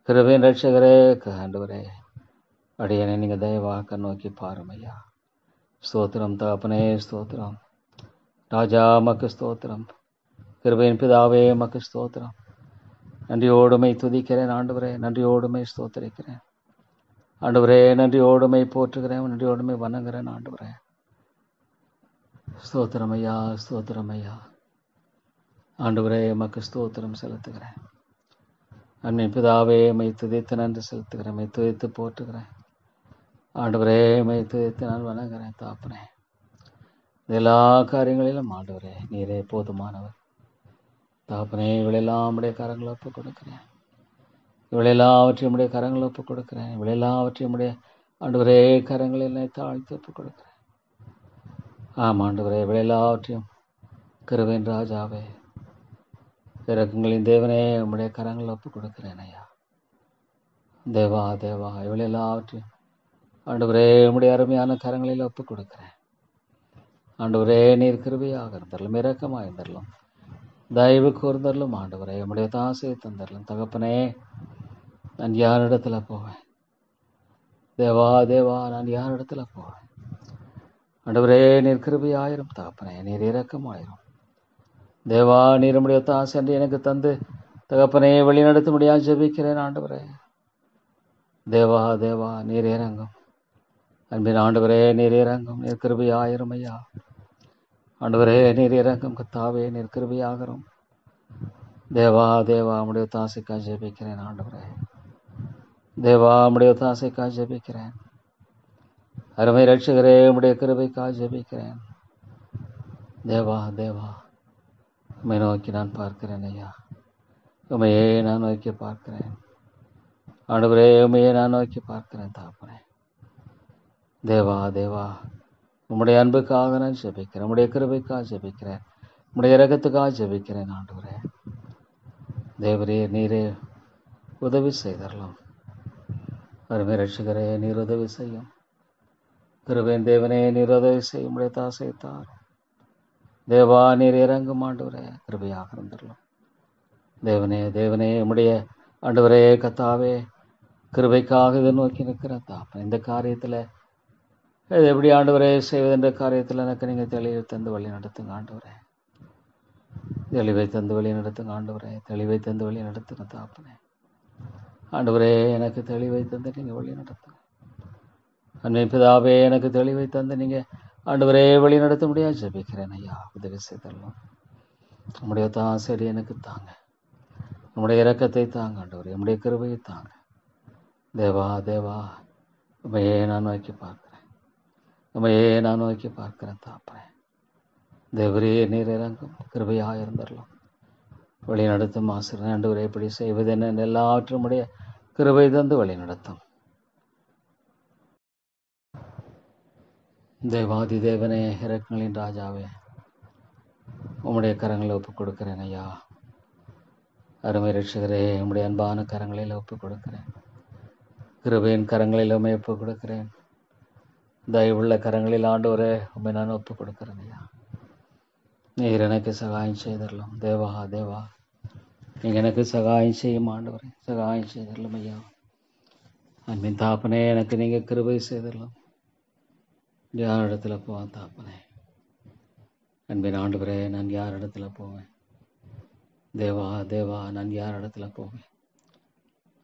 கிருபையின் ரட்சகரே ஆண்டவரே, அடியனை நீங்கள் தயவா கண்ணோக்கி பாரும் ஐயா. ஸ்தோத்திரம் தகப்பனே, ஸ்தோத்திரம் ராஜா, மக்கு ஸ்தோத்திரம். கிருபையின் பிதாவே மக்கு ஸ்தோத்திரம். நன்றியோடுமை துதிக்கிறேன் ஆண்டவரே, நன்றியோடுமை ஸ்தோத்திரிக்கிறேன் ஆண்டவரே. நன்றியோடுமை போற்றுகிறேன், நன்றியோடுமை வணங்குகிறேன் ஆண்டவரே. ஸ்தோத்திரம் ஐயா, ஸ்தோத்திரம் ஐயா. ஆண்டவரே மக்கு ஸ்தோத்திரம் செலுத்துகிறேன். அன்பின் பிதாவே மை துதித்து நன்றி செலுத்துகிறேன், மை துதித்து போற்றுகிறேன் ஆண்டவரே. மை துதித்து நான் வணங்குகிறேன் தாப்பனே. எல்லா காரியங்களிலும் ஆண்டவரே நீரே போதுமானவர் தாப்பனே. இவளெல்லாம் உடைய கரங்களை ஒப்பு கொடுக்கிறேன். இவளெல்லாவற்றையும் உடைய கரங்களை ஒப்பு கொடுக்கிறேன். இவளெல்லாவற்றையும் உடைய ஆண்டவரே கரங்களில் தாழ்த்தி ஒப்பு கொடுக்கிறேன். ஆமாண்டவரே, இவளெல்லாவற்றையும் கிருபையின் ராஜாவே, இரக்கங்களின் தேவனே உம்முடைய கரங்களை ஒப்பு கொடுக்கிறேன் ஐயா. தேவா தேவா, இவளெல்லாவற்றையும் ஆண்டவரே உம்முடைய அருமையான கரங்களில் ஒப்பு கொடுக்கிறேன் ஆண்டவரே. நீர் கிருபையாக இருந்தரலும், இரக்கமாக இருந்தரலும், தயவு கூர்ந்தரலும் ஆண்டவரே. உம்முடைய தாசையை தந்தரலும் தகப்பனே. நான் யாரிடத்துல போவேன் தேவா தேவா, நான் யாரிடத்துல போவேன் ஆண்டவரே. நீர் கிருபையாயிரும் தகப்பனே, நீர் இரக்கமாயிரும் தேவா. நீர் உம்முடைய தாசை என்று எனக்கு தந்து தகப்பனே வழி நடத்த முடியாது ஜெபிக்கிறேன் ஆண்டவரே. தேவா தேவா, நீர் இறங்கும். அன்பின் ஆண்டவரே நீர் இறங்கும், நீர் கிருபையாயிரும் ஐயா. ஆண்டவரே நீர் இறங்கும் கத்தாவே, நீர் கிருபையாகரும் தேவா தேவா. உம்முடைய தாசைக்காக ஜெபிக்கிறேன் ஆண்டவரே. தேவா உம்முடைய தாசைக்காக ஜெபிக்கிறேன். அருமை ரட்சகரே உம்முடைய கிருபைக்காக ஜெபிக்கிறேன் தேவா தேவா. உம்மை நோக்கி நான் பார்க்கிறேன் ஐயா. உம்மையே நான் நோக்கி பார்க்கிறேன் ஆண்டவரே. உம்மையே நான் நோக்கி பார்க்கிறேன் தாப்பனே. தேவா தேவா, உம்முடைய அன்புக்காக நான் ஜெபிக்கிறேன், உம்முடைய கிருபைக்காக ஜெபிக்கிறேன், உம்முடைய இரக்கத்துக்காக ஜெபிக்கிறேன் ஆண்டவரே. தேவரே நீரே உதவி செய்தரலாம். அருமை ரட்சகரே நீர் உதவி செய்யும். கிருபையின் தேவனே நீர் உதவி செய்யும். உம்முடைய தாசை தார் தேவா. நீர் இறங்கும் ஆண்டவரே, கிருபையாக இருந்தரலாம் தேவனே. தேவனே உம்முடைய ஆண்டவரே கத்தாவே, கிருபைக்காக இதை நோக்கி நிற்கிற தாப்பன். இந்த காரியத்தில் இது எப்படி ஆண்டவரே செய்வதென்ற காரியத்தில் எனக்கு நீங்கள் தெளிவை தந்து வழி நடத்துங்க ஆண்டவரே. தெளிவை தந்து வழி நடத்துங்க ஆண்டவரே. தெளிவை தந்து வழி நடத்துங்க தாப்பனே. ஆண்டவரே எனக்கு தெளிவை தந்து நீங்கள் வழி நடத்துங்க. அன்னை பிதாவே எனக்கு தெளிவை தந்து நீங்கள் ஆண்டவரே வழி நடத்த முடியாது ஜெபிக்கிறேன் ஐயா. உதவி செய்தரலாம். உம்முடைய தாசடி எனக்கு தாங்க உம்முடைய இரக்கத்தை தாங்க ஆண்டவரே, உம்முடைய கிருபையை தாங்க. தேவா தேவா, உண்மையே நான் நோக்கி பார்க்கிறேன், உண்மையே நான் நோக்கி பார்க்கிறேன் தாப்பனே. தேவரே நீர் இறங்கும், கிருபையாக இருந்தரலாம். வழி நடத்தும் ஆசிரியர் ஆண்டவரே, எப்படி செய்வது என்ன எல்லாவற்றும் உடைய கிருபை தந்து வழி நடத்தும். தேவாதி தேவனே, இரக்கங்களின் ராஜாவே, உம்முடைய கரங்களை ஒப்புக் கொடுக்கிறேன் ஐயா. அருமை ரட்சகரே, உம்முடைய அன்பான கரங்களில் ஒப்புக் கொடுக்கிறேன். கிருபையின் கரங்களில் உண்மை ஒப்புக் கொடுக்கிறேன். தயவுள்ள கரங்களில் ஆண்டவரே உண்மை நான் ஒப்புக் கொடுக்கிறேன் ஐயா. நீர் எனக்கு சகாயம் செய்தரலாம். தேவா தேவா, நீங்கள் எனக்கு சகாயம் செய்யும் ஆண்டவரே, சகாயம் செய்தரலாம் ஐயா. அன்பின் தாப்பனே, எனக்கு நீங்கள் கிருபை செய்தரலாம். யார் இடத்துல போவேன் தாப்பனே? அன்பின் ஆண்டவரே, நான் யார் இடத்துல போவேன்? தேவா தேவா, நான் யார் இடத்துல போவேன்?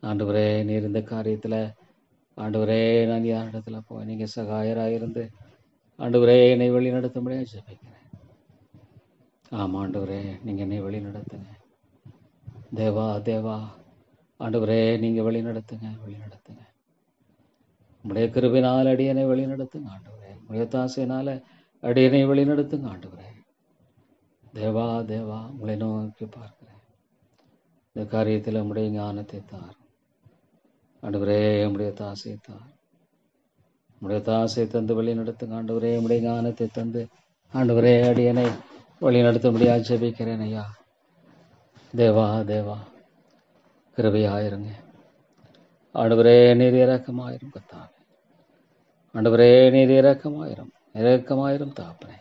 ஆண்டவரே, நீர் இந்த காரியத்தில் ஆண்டவரே, நான் யார் இடத்துல போவேன்? நீங்கள் சகாயராக இருந்து ஆண்டவரே என்னை வழி நடத்தும்படியாக ஜெபிக்கிறேன். ஆமாம் ஆண்டவரே, நீங்கள் என்னை வழி நடத்துங்க. தேவா தேவா, ஆண்டவரே நீங்கள் வழி நடத்துங்க, வழி நடத்துங்க. உம்முடைய கிருபையினால் அடியனை வழி நடத்துங்க ஆண்டவரே. உம்முடைய தாசையினால் அடியனை வழி நடத்துங்க ஆண்டவரே. தேவா தேவா, உங்களை நோக்கி பார்க்கிறேன். இந்த காரியத்தில் உம்முடைய ஞானத்தை தார் ஆண்டவரே. உம்முடைய தாசை தார், உம்முடைய தாசை தந்து வழி நடத்துங்க ஆண்டவரே. உம்முடைய ஞானத்தை தந்து ஆண்டவரே அடியனை வழி நடத்தும்படியாக ஜெபிக்கிறேன் ஐயா. தேவா தேவா, கிருபையாயிருங்க ஆண்டவரே. நீர் இரக்கமாயிரும் கத்தாவே. ஆண்டவரே நீர் இரக்கமாயிரும், இரக்கமாயிரும் தாப்பனே.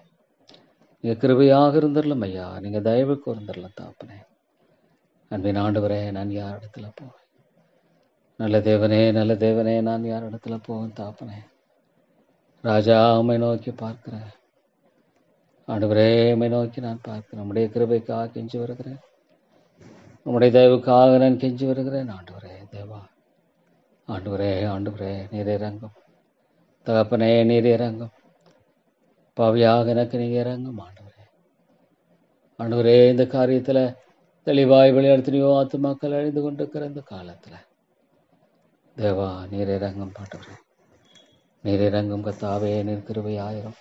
நீங்கள் கிருபையாக இருந்துடலாம் ஐயா, நீங்கள் தயவு கூர்ந்துடலாம் தாப்பனே. அன்பின் ஆண்டவரே, நான் யார் இடத்துல போவேன்? நல்ல தேவனே, நல்ல தேவனே, நான் யார் இடத்துல போவேன் தாப்பனே? ராஜா, உம்மை நோக்கி பார்க்கிறேன் ஆண்டவரே, உம்மை நோக்கி நான் பார்க்கிறேன். உம்முடைய கிருபைக்காக கெஞ்சி வருகிறேன், உம்முடைய தயவுக்காக நான் கெஞ்சி வருகிறேன் ஆண்டவரே. தேவா ஆண்டவரே, ஆண்டவரே நீர் இறங்கும் தகப்பனே, நீர் இறங்கும். பாவியாக எனக்கு நீங்கள் இறங்கும் ஆண்டவரே. ஆண்டவரே, இந்த காரியத்தில் தெளிவாய் வழிநடத்தினியோ ஆத்துமாக்கள் அழிந்து கொண்டிருக்கிற இந்த காலத்தில் தேவா நீர் இறங்கும் ஆண்டவரே, நீர் இறங்கும் கத்தாவே. நீர் கிருபையாயிரும்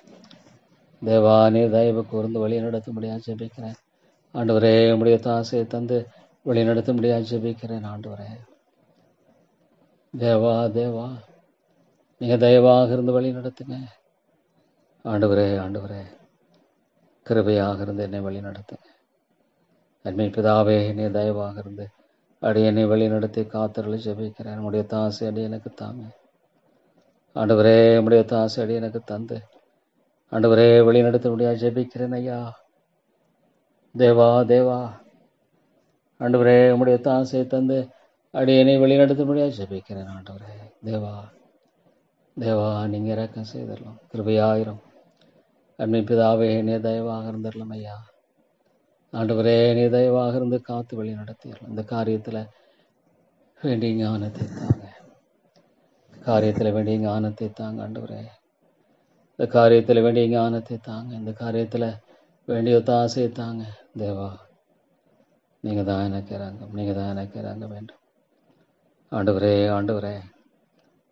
தேவா. நீர் தயவு கூர்ந்து வழி நடத்தும்படியாக ஜெபிக்கிறேன் ஆண்டவரே. உம்முடைய தாசையை தந்து வழி நடத்தும்படியாக ஜெபிக்கிறேன் ஆண்டவரே. தேவா தேவா, நீங்கள் தயவாக இருந்து வழி நடத்துங்க ஆண்டவரே. ஆண்டவரே, கிருபையாக இருந்து என்னை வழி நடத்துங்க. நன்மை பிதாவே, நீர் தயவாக இருந்து அடியனை வழி நடத்தி காத்தருளை ஜெபிக்கிறேன். நம்முடைய தாசை அடி எனக்கு தாங்க ஆண்டவரே. நம்முடைய தாசை அடி எனக்கு தந்து ஆண்டவரே வழி நடத்த முடியாது ஜெபிக்கிறேன் ஐயா. தேவா தேவா, ஆண்டவரே உம்முடைய தாசை தந்து அடியனை வழி நடத்த முடியாது ஜெபிக்கிறேன் ஆண்டவரே. தேவா தேவா, நீங்கள் இறக்கம் செய்திடலாம், கிருபையாயிரும். அன்பின் பிதாவே, நீர் தயவாக இருந்துடலாம் ஐயா. ஆண்டவரே, நீர் தயவாக இருந்து காத்து வழி நடத்திடலாம். இந்த காரியத்தில் வேண்டிய ஞானத்தை தாங்க, காரியத்தில் வேண்டிய ஞானத்தை தாங்க ஆண்டவரே. இந்த காரியத்தில் வேண்டிய ஞானத்தை தாங்க, இந்த காரியத்தில் வேண்டிய தாசையை தாங்க தேவா. நீங்கள் தான் எனக்கு இறங்கும், நீங்கள் தான் எனக்கு இறங்க வேண்டும் ஆண்டவரே. ஆண்டவரே,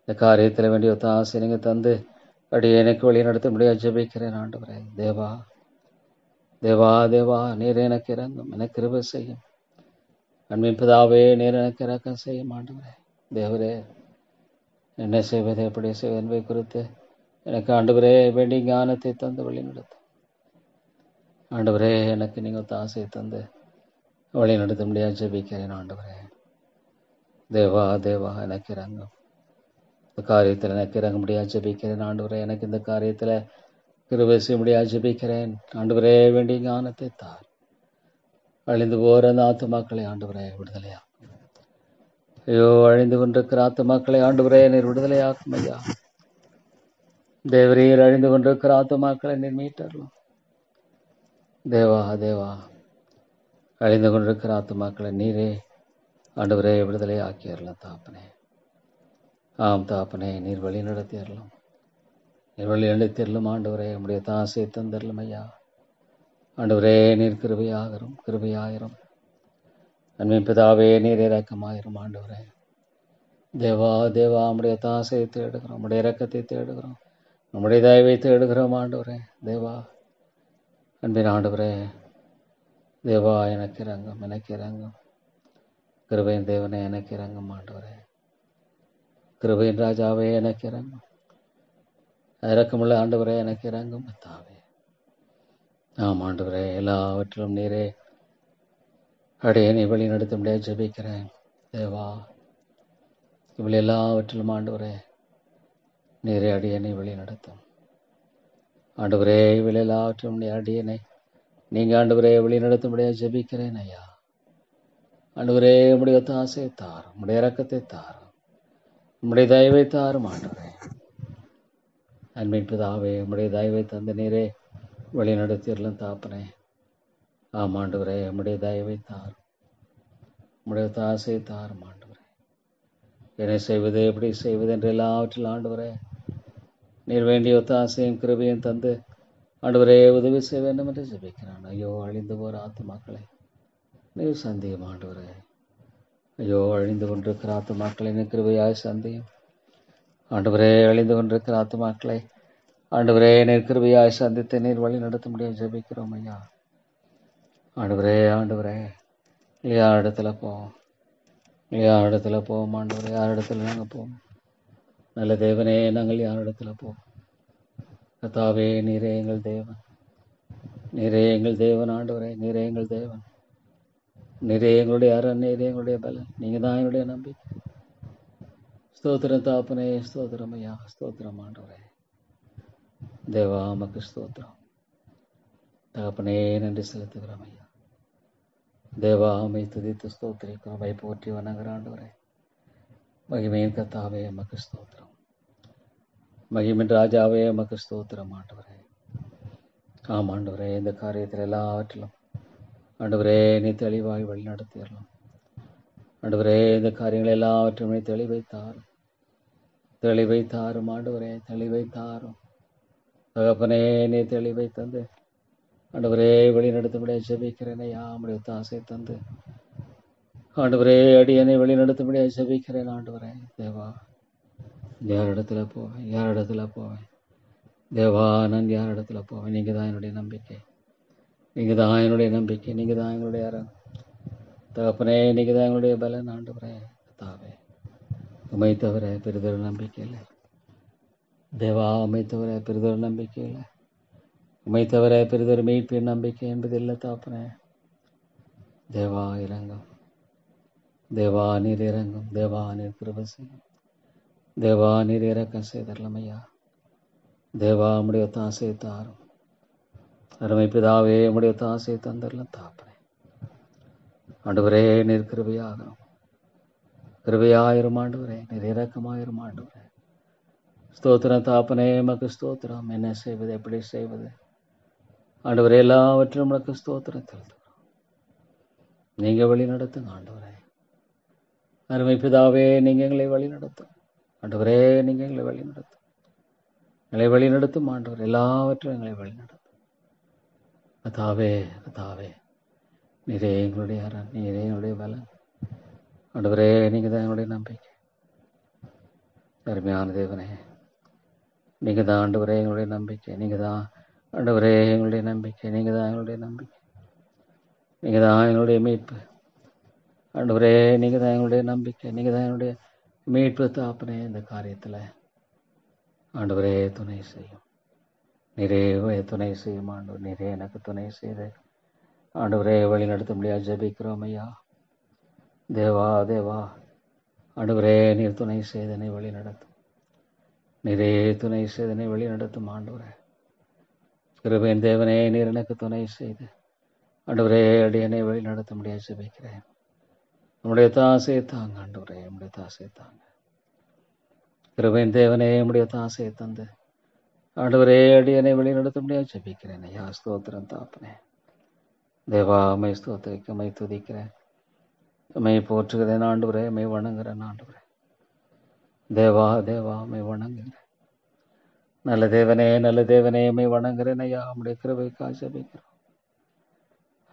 இந்த காரியத்தில் வேண்டிய தாசை நீங்கள் தந்து அடி எனக்கு வழி நடத்த முடியாது ஜெபிக்கிறேன் ஆண்டவரே. தேவா தேவா தேவா, நீர் எனக்கு இறங்கும், எனக்கு கிருபை செய்யும். அன்பின் பிதாவே, நீர் எனக்கு இறக்கம் செய்யும் ஆண்டவரே. தேவரே, என்ன செய்வது எப்படி செய்வது என்பதை குறித்து எனக்கு ஆண்டவரே வேண்டிய ஞானத்தை தந்து வழி நடத்தும் ஆண்டவரே. எனக்கு நீங்கள் தாசை தந்து வழி நடத்த முடியாது ஜெபிக்கிறேன் ஆண்டவரே. தேவா தேவா, எனக்கு இறங்கும், இந்த காரியத்தில் எனக்கு இறங்க முடியாது ஜெபிக்கிறேன் ஆண்டவரே. எனக்கு இந்த காரியத்தில் கிருபை செய்ய முடியாது ஜெபிக்கிறேன் ஆண்டவரே. வேண்டிய ஞானத்தை தார். அழிந்து போகிற அந்த ஆத்துமாக்களை ஆண்டவரே விடுதலையாக்கும். ஐயோ, அழிந்து கொண்டிருக்கிற ஆத்துமாக்களை ஆண்டவரே நீர் விடுதலையாக்கும் ஐயா. தேவரீர், அழிந்து கொண்டிருக்கிற ஆத்துமாக்களை நீர் மீட்டரலாம் தேவா தேவா. அழிந்து கொண்டிருக்கிற ஆத்துமாக்களை நீரே ஆண்டவரே விடுதலை ஆக்கிடலாம் தாப்பனே. ஆம் தாப்பனே, நீர் வழி நடத்திடலாம், நீர் வழி நடத்திடலாம் ஆண்டவரே. நம்முடைய தாசை தந்தரலாம் ஐயா. ஆண்டவரே, நீர் கிருபையாயிரும், கிருபையாயிரும். அன்பின் பிதாவே, நீர் இரக்கமாயிரும் ஆண்டவரே. தேவா தேவா, நம்முடைய தாசையை தேடுகிறோம், நம்முடைய இரக்கத்தை தேடுகிறோம், நம்முடைய தயவை தேடுகிறோம் ஆண்டவரே. தேவா, அன்பின் ஆண்டவரே, தேவா எனக்கு இறங்கும், எனக்கு இறங்கும். கிருபையின் தேவனே எனக்கு இறங்கும் ஆண்டவரே. கிருபையின் ராஜாவே எனக்கு இறங்கும். இரக்கமுள்ள ஆண்டவரே எனக்கு இறங்கும் தாவே. ஆம் ஆண்டவரே, எல்லாவற்றிலும் நீரே அடையனை வழி நடத்த முடியாது ஜெபிக்கிறேன். தேவா, இவள் எல்லாவற்றிலும் ஆண்டவரே நீரே அடியனை வழி நடத்தும் ஆண்டவரே. இவள் எல்லாவற்றிலும் நீ அடியனை நீங்க ஆண்டவரே வழி நடத்த முடியாது ஜெபிக்கிறேன் ஐயா. ஆண்டவரே, உம்முடைய தாசையை தாரும், உம்முடைய இரக்கத்தை தாரும், உம்முடைய தயவை தாரும் ஆண்டவரே. அன்பின் பிதாவே, உம்முடைய தயவை தந்த நீரே வழி நடத்திடலாம் தாப்பனே. ஆம் ஆண்டவரே, உம்முடைய தயவை தாரும், உம்முடைய தாசையை தாரும் ஆண்டவரே. என்ன செய்வது, எப்படி செய்வது என்று எல்லாவற்றில் ஆண்டவரே நீர் வேண்டிய ஒத்தாசையும் கிருபையும் தந்து ஆண்டவரே உதவி செய்ய வேண்டும் என்று ஜெபிக்கிறான். ஐயோ, அழிந்து போகிற ஆத்துமாக்களை நீர் சந்தியும் ஆண்டவரே. ஐயோ, அழிந்து கொண்டிருக்கிற ஆத்துமாக்களை நீர் கிருபையாய் சந்தியும் ஆண்டவரே. அழிந்து கொண்டிருக்கிற ஆத்துமாக்களை ஆண்டவரே நீர் கிருபையாய் சந்தித்து நீர் வழி நடத்த முடியாது ஜெபிக்கிறோம் ஐயா. ஆண்டவரே, ஆண்டவரே, யார் இடத்துல போவோம், யார் இடத்துல போவோம் ஆண்டவரே, யார் இடத்துல நாங்கள் போவோம்? நல்ல தேவனே, நாங்கள் யார் இடத்துல போவோம்? கர்த்தாவே, நீரே எங்கள் தேவன், நீரே எங்கள் தேவன் ஆண்டவரே. நீரே எங்கள் தேவன், நீரே எங்களுடைய அரண், நீரே எங்களுடைய பலன், நீங்கள் தான் என்னுடைய நம்பிக்கை. ஸ்தோத்திரம் தாப்பனே, ஸ்தோத்திரம் ஐயா, ஸ்தோத்திரம் ஆண்டவரே. தேவா, உமக்கு ஸ்தோத்திரம் தகப்பனே, நன்றி செலுத்துகிறோம் ஐயா. தேவா, உம்மை துதித்து ஸ்தோத்திரிக்கிறோம், உம்மை போற்றி வணங்குற ஆண்டவரே. மகிமையின் கர்த்தாவே, உமக்கு ஸ்தோத்திரம். மகிமின் ராஜாவே, உமக்கு ஸ்தோத்திரம் ஆண்டவரே. ஆம் ஆண்டவரே, இந்த காரியத்தில் எல்லாவற்றிலும் ஆண்டவரே நீ தெளிவாய் வழி நடத்திடலாம் ஆண்டவரே. இந்த காரியங்கள் எல்லாவற்றும் நீ தெளிவை தாரும், தெளிவை தாரும் ஆண்டவரே, தெளிவை தாரும் தகப்பனே. நீ தெளிவை தந்து ஆண்டவரே வழி நடத்தும்படியாக ஜெபிக்கிறேன் ஐயா. உம்முடைய தாசை தந்து ஆண்டவரே அடியனை வழி நடத்தும்படியாக ஜெபிக்கிறேன் ஆண்டவரே. தேவா, யார் இடத்துல போவேன், யார் இடத்துல போவேன்? தேவா, நான் யார் இடத்துல போவேன்? நீங்கள் தான் என்னுடைய நம்பிக்கை, நீங்கள் தான் என்னுடைய நம்பிக்கை, நீங்கள் தான் எங்களுடைய அரண் தகப்பனே, நீங்கள் தான் எங்களுடைய பலன் ஆண்டவரே. தாவே, உம்மை தவிர பெரிதொரு நம்பிக்கை இல்லை தேவா. உம்மை தவிர பெரிதொரு நம்பிக்கை இல்லை, உம்மை தவிர பெரிதொரு மீட்பின் நம்பிக்கை என்பது இல்லை தாப்பனே. தேவா இறங்கும், தேவா நீர் இறங்கும், தேவா நீர் கிருபை செய்யும், தேவா நீர் இறக்கம் செய்தரலாம் ஐயா. தேவா, உம்முடைய தாசையை தாரும், அருமை பிதாவே, உம்முடைய தாசையை தந்தரலாம் தாப்பனே. ஆண்டவரே, நீர் கிருபையாகணும், கிருபையாயிரும் ஆண்டவரே, நீர் இரக்கமாயிரும் ஆண்டவரே. ஸ்தோத்திரம் தாப்பனே, உமக்கு ஸ்தோத்திரம். என்ன செய்வது, எப்படி செய்வது ஆண்டவரே? எல்லாவற்றும் உனக்கு ஸ்தோத்திரம் செலுத்துகிறோம். நீங்க வழி நடத்துங்க ஆண்டவரே. அருமை பிதாவே, நீங்க எங்களை வழி நடத்தும் ஆண்டவரே, நீங்க எங்களை வழி நடத்தும், எங்களை வழி நடத்தும் ஆண்டவர். எல்லாவற்றும் எங்களை வழி நடத்தும் கர்த்தாவே. கர்த்தாவே, நீரே எங்களுடைய அரண், நீரே எங்களுடைய பலன் ஆண்டவரே. நீங்க தான் எங்களுடைய நம்பிக்கை. அருமையான தேவனே, நீங்க தான் ஆண்டவரே எங்களுடைய நம்பிக்கை, நீங்க தான் ஆண்டவரே எங்களுடைய நம்பிக்கை, நீங்க தான் எங்களுடைய நம்பிக்கை, நீங்க தான் எங்களுடைய மீட்பு ஆண்டவரே. நீங்க தான் எங்களுடைய நம்பிக்கை, நீங்க தான் என்னுடைய மீட்பு தாப்பனே. இந்த காரியத்தில் ஆண்டவரே துணை செய்யும், நீரே துணை செய்யும் ஆண்டவர். நீரே எனக்கு துணை செய்து ஆண்டவரே வழி நடத்த முடியாது ஜெபிக்கிறோம் ஐயா. தேவா, தேவா, ஆண்டவரே நீர் துணை செய்தனை வழி நடத்தும், நீரே துணை செய்தனை வழி நடத்தும் ஆண்டவரே. கிருபையின் தேவனே, நீர் எனக்கு துணை செய்து ஆண்டவரே அடியனை வழி நடத்த முடியாது ஜெபிக்கிறேன். நம்முடைய தாசையை தாங்க ஆண்டவரே, நம்முடைய தாசையை தாங்க. கிருபையின் தேவனே, நம்முடைய தாசையை தந்து ஆண்டவரே அடியனை வழி நடத்த முடியாது ஜெபிக்கிறேன் ஐயா. ஸ்தோத்திரம் தாப்பனே. தேவா, உம்மை ஸ்தோத்திரிக்க, உம்மை துதிக்கிறேன், உம்மை போற்றுகிறேன் ஆண்டவரே, உம்மை வணங்குகிறேன் ஆண்டவரே. தேவா, தேவா, உம்மை வணங்குகிறேன். நல்ல தேவனே, நல்ல தேவனே, உம்மை வணங்குகிறேன் ஐயா. உம்முடைய கிருபைக்காக ஜெபிக்கிறோம்.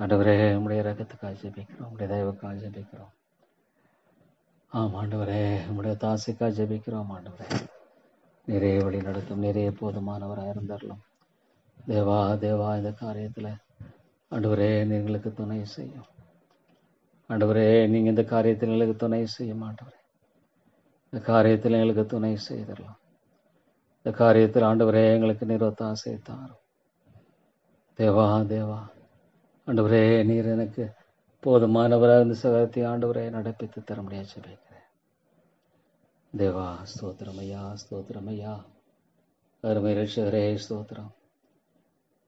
ஆண்டவரே உம்முடைய இரக்கத்துக்காக ஜெபிக்கிறோம், உம்முடைய தயவுக்காக ஜெபிக்கிறோம். ஆண்டவரே உம்முடைய தாசைக்காக ஜெபிக்கிறோம். ஆண்டவரே நிறைய வழி நடத்தும், நிறைய போதுமானவராக இருந்தரலாம். தேவா தேவா இந்த காரியத்தில் ஆண்டவரே எங்களுக்கு துணை செய்யும். ஆண்டவரே நீங்கள் இந்த காரியத்தில் எங்களுக்கு துணை செய்யும். ஆண்டவரே இந்த காரியத்தில் எங்களுக்கு துணை செய்திடலாம். இந்த காரியத்தில் ஆண்டவரே எங்களுக்கு நிறுவத்தாசை தாரும். தேவா தேவா ஆண்டவரே நீர் எனக்கு போதுமானவராக இருந்து சகத்தை ஆண்டவரே நடப்பித்து தர முடியாது ஜெபிக்கிறேன். தேவா ஸ்தோத்திரம் ஐயா, ஸ்தோத்திரம் ஐயா. அருமை ரட்சகரே ஸ்தோத்திரம்.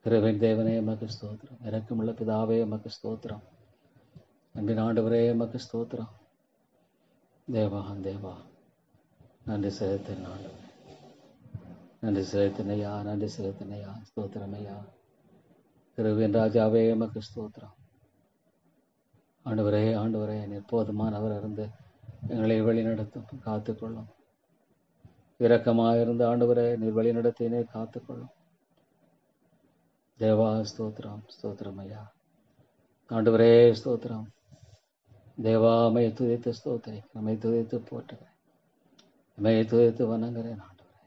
கிருபையின் தேவனே எமக்கு ஸ்தோத்திரம். இரக்கமுள்ள பிதாவே எமக்கு ஸ்தோத்திரம். அன்பின் ஆண்டவரே எமக்கு ஸ்தோத்திரம். தேவா தேவா நன்றி செலுத்தின ஆண்டவரே, நன்றி செலுத்தினையா, நன்றி செலுத்தினையா. ஸ்தோத்திரம் ஐயா. கிருபையின் ராஜாவே எமக்கு ஸ்தோத்திரம். ஆண்டவரே ஆண்டவரே நீர் போதுமானவர் இருந்து எங்களை வழி நடத்தும், காத்துக்கொள்ளும். இரக்கமாக இருந்து ஆண்டவரே நீர் வழி நடத்தினே காத்துக்கொள்ளும். தேவா ஸ்தோத்திரம், ஸ்தோத்திரம் ஐயா. ஆண்டவரே ஸ்தோத்திரம். தேவா மை துதித்து ஸ்தோத்திரி, நம்மை துதித்து போற்றுகிறேன், நம்மை துதித்து வணங்குகிறேன். ஆண்டவரே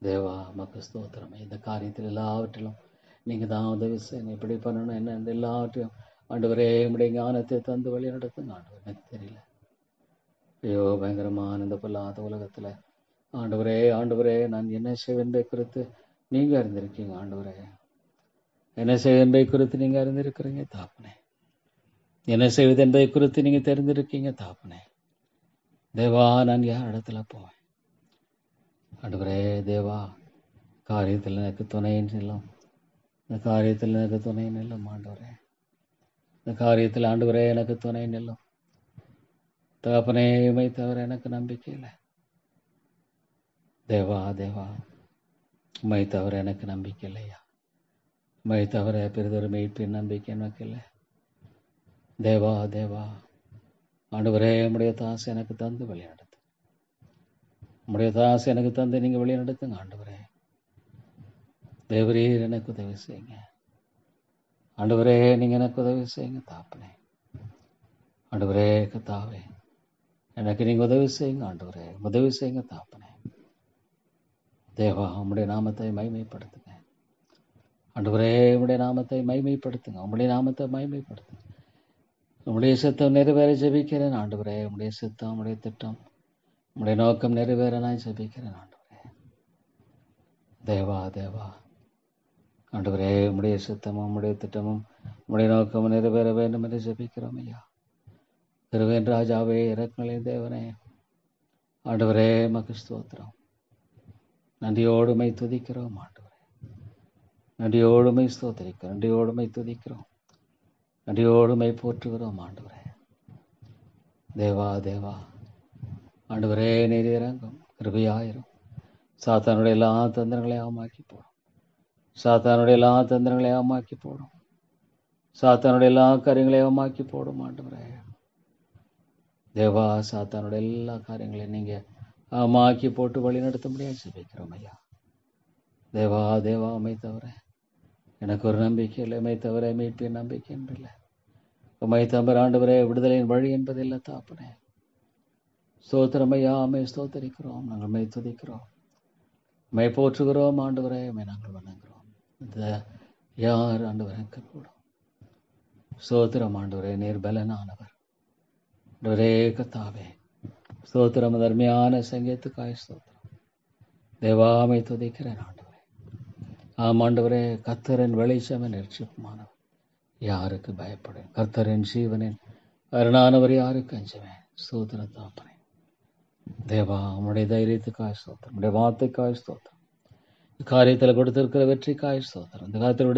தேவா மக்கு ஸ்தோத்திரம். இந்த காரியத்தில் எல்லாவற்றிலும் நீங்கள் தான் உதவி செய்யணும். எப்படி பண்ணணும் என்ன இந்த எல்லாவற்றையும் ஆண்டவரே உம்முடைய ஞானத்தை தந்து வழி நடத்துங்க. ஆண்டவர் எனக்கு தெரியல. ஐயோ பயங்கரமான இந்த பொல்லாத உலகத்தில் ஆண்டவரே ஆண்டவரே நான் என்ன செய்வேன்பை குறித்து நீங்கள் அறிந்திருக்கீங்க. ஆண்டவரே என்ன செய்வதை குறித்து நீங்கள் அறிந்திருக்கிறீங்க தாப்பனே. என்ன செய்வது என்பதை குறித்து நீங்கள் தெரிந்திருக்கீங்க தாப்பனே. தேவா நான் யார் இடத்துல போவேன்? ஆண்டவரே தேவா காரியத்தில் எனக்கு துணை நில்லும், இந்த காரியத்தில் எனக்கு துணை நில்லும். ஆண்டவரே இந்த காரியத்தில் ஆண்டவரே எனக்கு துணை நில்லும். தகப்பனே உம்மை தவிர எனக்கு நம்பிக்கை இல்லை. தேவா தேவா உம்மை தவிர எனக்கு நம்பிக்கை இல்லையா. உம்மை தவிர பெரிதொரு மீட்பின் நம்பிக்கை எனக்கு இல்லை. தேவா தேவா ஆண்டவரே உம்முடைய தாசை எனக்கு தந்து வழி நடத்து. உம்முடைய தாசை எனக்கு தந்து நீங்கள் வழி நடத்துங்க. ஆண்டவரே தேவரீர் எனக்கு உதவி செய்யுங்க. ஆண்டவரே நீங்கள் எனக்கு உதவி செய்யுங்க தாப்பனே. ஆண்டவரே கத்தாவே எனக்கு நீங்கள் உதவி செய்யுங்க. ஆண்டவரே உதவி செய்யுங்க தாப்பனே. தேவா உம்முடைய நாமத்தை மகிமைப்படுத்துங்க. ஆண்டவரே உம்முடைய நாமத்தை மகிமைப்படுத்துங்க. உம்முடைய நாமத்தை மகிமைப்படுத்துங்க. உம்முடைய சித்தம் நிறைவேற ஜெபிக்கிறேன். ஆண்டவரே உம்முடைய சித்தம், உம்முடைய திட்டம், உம்முடைய நோக்கம் நிறைவேற நான் ஜெபிக்கிறேன். ஆண்டவரே தேவா தேவா ஆண்டவரே உம்முடைய சித்தமும் உம்முடைய திட்டமும் உம்முடைய நோக்கமும் நிறைவேற வேண்டும் என்று ஜெபிக்கிறோம் ஐயா. திருவேன் ராஜாவே இரக்கங்களின் தேவனே ஆண்டவரே மக்கு ஸ்தோத்திரம். நன்றியோடுமை துதிக்கிறோம். ஆண்டவரே நன்றியோடுமை ஸ்தோத்திரிக்கிறோம், நன்றியோடுமை துதிக்கிறோம், நன்றியோடுமை போற்றுகிறோம். ஆண்டவரே தேவா தேவா ஆண்டவரே நீர் இறங்கும், கிருபையாயிரும். சாத்தானுடைய எல்லா தந்திரங்களையும் ஆமாக்கி போடும், சாத்தானுடைய எல்லா தந்திரங்களையும் ஆமாக்கி போடும், சாத்தானுடைய எல்லா காரியங்களையும் ஆமாக்கி போடும். ஆண்டவரே தேவா சாத்தானுடைய எல்லா காரியங்களையும் நீங்கள் ஆமாக்கி போட்டு வழி நடத்த முடியாது ஜெபிக்கிறோம் ஐயா. தேவா தேவா உம்மை தவிர எனக்கு ஒரு நம்பிக்கை இல்லை, உம்மை தவிர மீட்பின் நம்பிக்கை என்பதில்லை. உம்மை தவிர ஆண்டவரே விடுதலையின் வழி என்பதில்லை தாப்பனே. ஸ்தோத்திரம் ஐயா, உம்மை ஸ்தோத்தரிக்கிறோம், நாங்கள் உம்மை துதிக்கிறோம், உம்மை போற்றுகிறோம். ஆண்டவரே உம்மை நாங்கள் வணங்குகிறோம். இந்த யார் ஆண்டவரே கூடும். ஸ்தோத்திரம் ஆண்டவரே நீர் பலனானவர். ஆண்டவரே கத்தாவே ஸ்தோத்திரம், தர்மையான சங்கீதத்துக்காய் ஸ்தோத்திரம். தேவாமை துதிக்கிறேன் ஆண்டவரே. ஆம் ஆண்டவரே கர்த்தரின் வெளிச்சம் நிச்சயமானவர் யாருக்கு பயப்படுவேன்? கர்த்தரின் ஜீவனின் அருணானவர் யாருக்கு அஞ்சுவேன்? ஸ்தோத்திரம் தாப்பனே. தேவா உம்முடைய தைரியத்துக்காய் ஸ்தோத்திரம், உம்முடைய வார்த்தைக்காய் ஸ்தோத்திரம், காரியத்தில் கொடுத்திருக்கிற வெற்றிக்காய் ஸ்தோத்திரம், இந்த காலத்தில்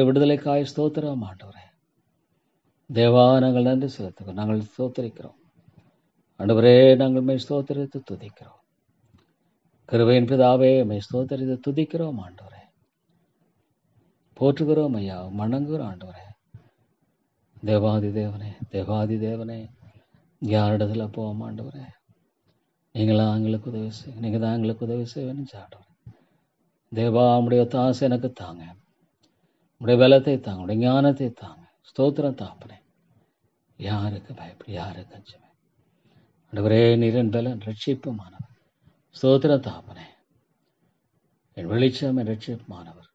விடுதலைக்காய் ஸ்தோத்திரம். ஆண்டவரே தேவா நாங்கள் நன்றி செலுத்துகிறோம், நாங்கள் ஸ்தோத்தரிக்கிறோம். ஆண்டவரே நாங்கள் மெய் ஸ்தோத்தரித்து துதிக்கிறோம். கிருபையின் பிதாவே மெய் ஸ்தோத்தரித்து துதிக்கிறோம். ஆண்டவரே போற்றுகிறோம் ஐயா, வணங்குகிறோம். ஆண்டவரே தேவாதி தேவனே, தேவாதி தேவனே யாரிடத்துல போவோம்? ஆண்டவரே நீங்களா எங்களுக்கு உதவி செய்ய, நீங்கள் தான் எங்களுக்கு உதவி செய்வேன்னு ஆண்டவரே. தேவா உம்முடைய தாசை எனக்கு தாங்க, உடைய பலத்தை தாங்க, உடைய ஞானத்தை தாங்க. ஸ்தோத்திரம் தாப்பனே. யாருக்கு பயப்படி, யாருக்கு அஞ்சமே. ஆண்டவரே, நீரன் பலன் ரட்சிப்புமானவர். ஸ்தோத்திரம் தாப்பனே. என் வெளிச்சம், என் ரட்சிப்புமானவர்.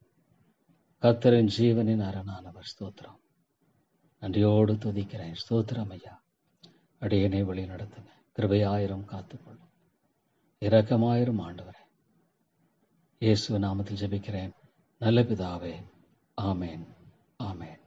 கர்த்தரின் ஜீவனின் அரணானவர். ஸ்தோத்திரம். நன்றியோடு துதிக்கிறேன். ஸ்தோத்திரம் ஐயா. அடியனை வழி நடத்துங்க. கிருபையாயிரம் காத்துக்கொள்ளும். இரக்கமாயிரும் ஆண்டவரே. இயேசு நாமத்தில் ஜெபிக்கிறேன் நல்ல பிதாவே. ஆமேன், ஆமேன்.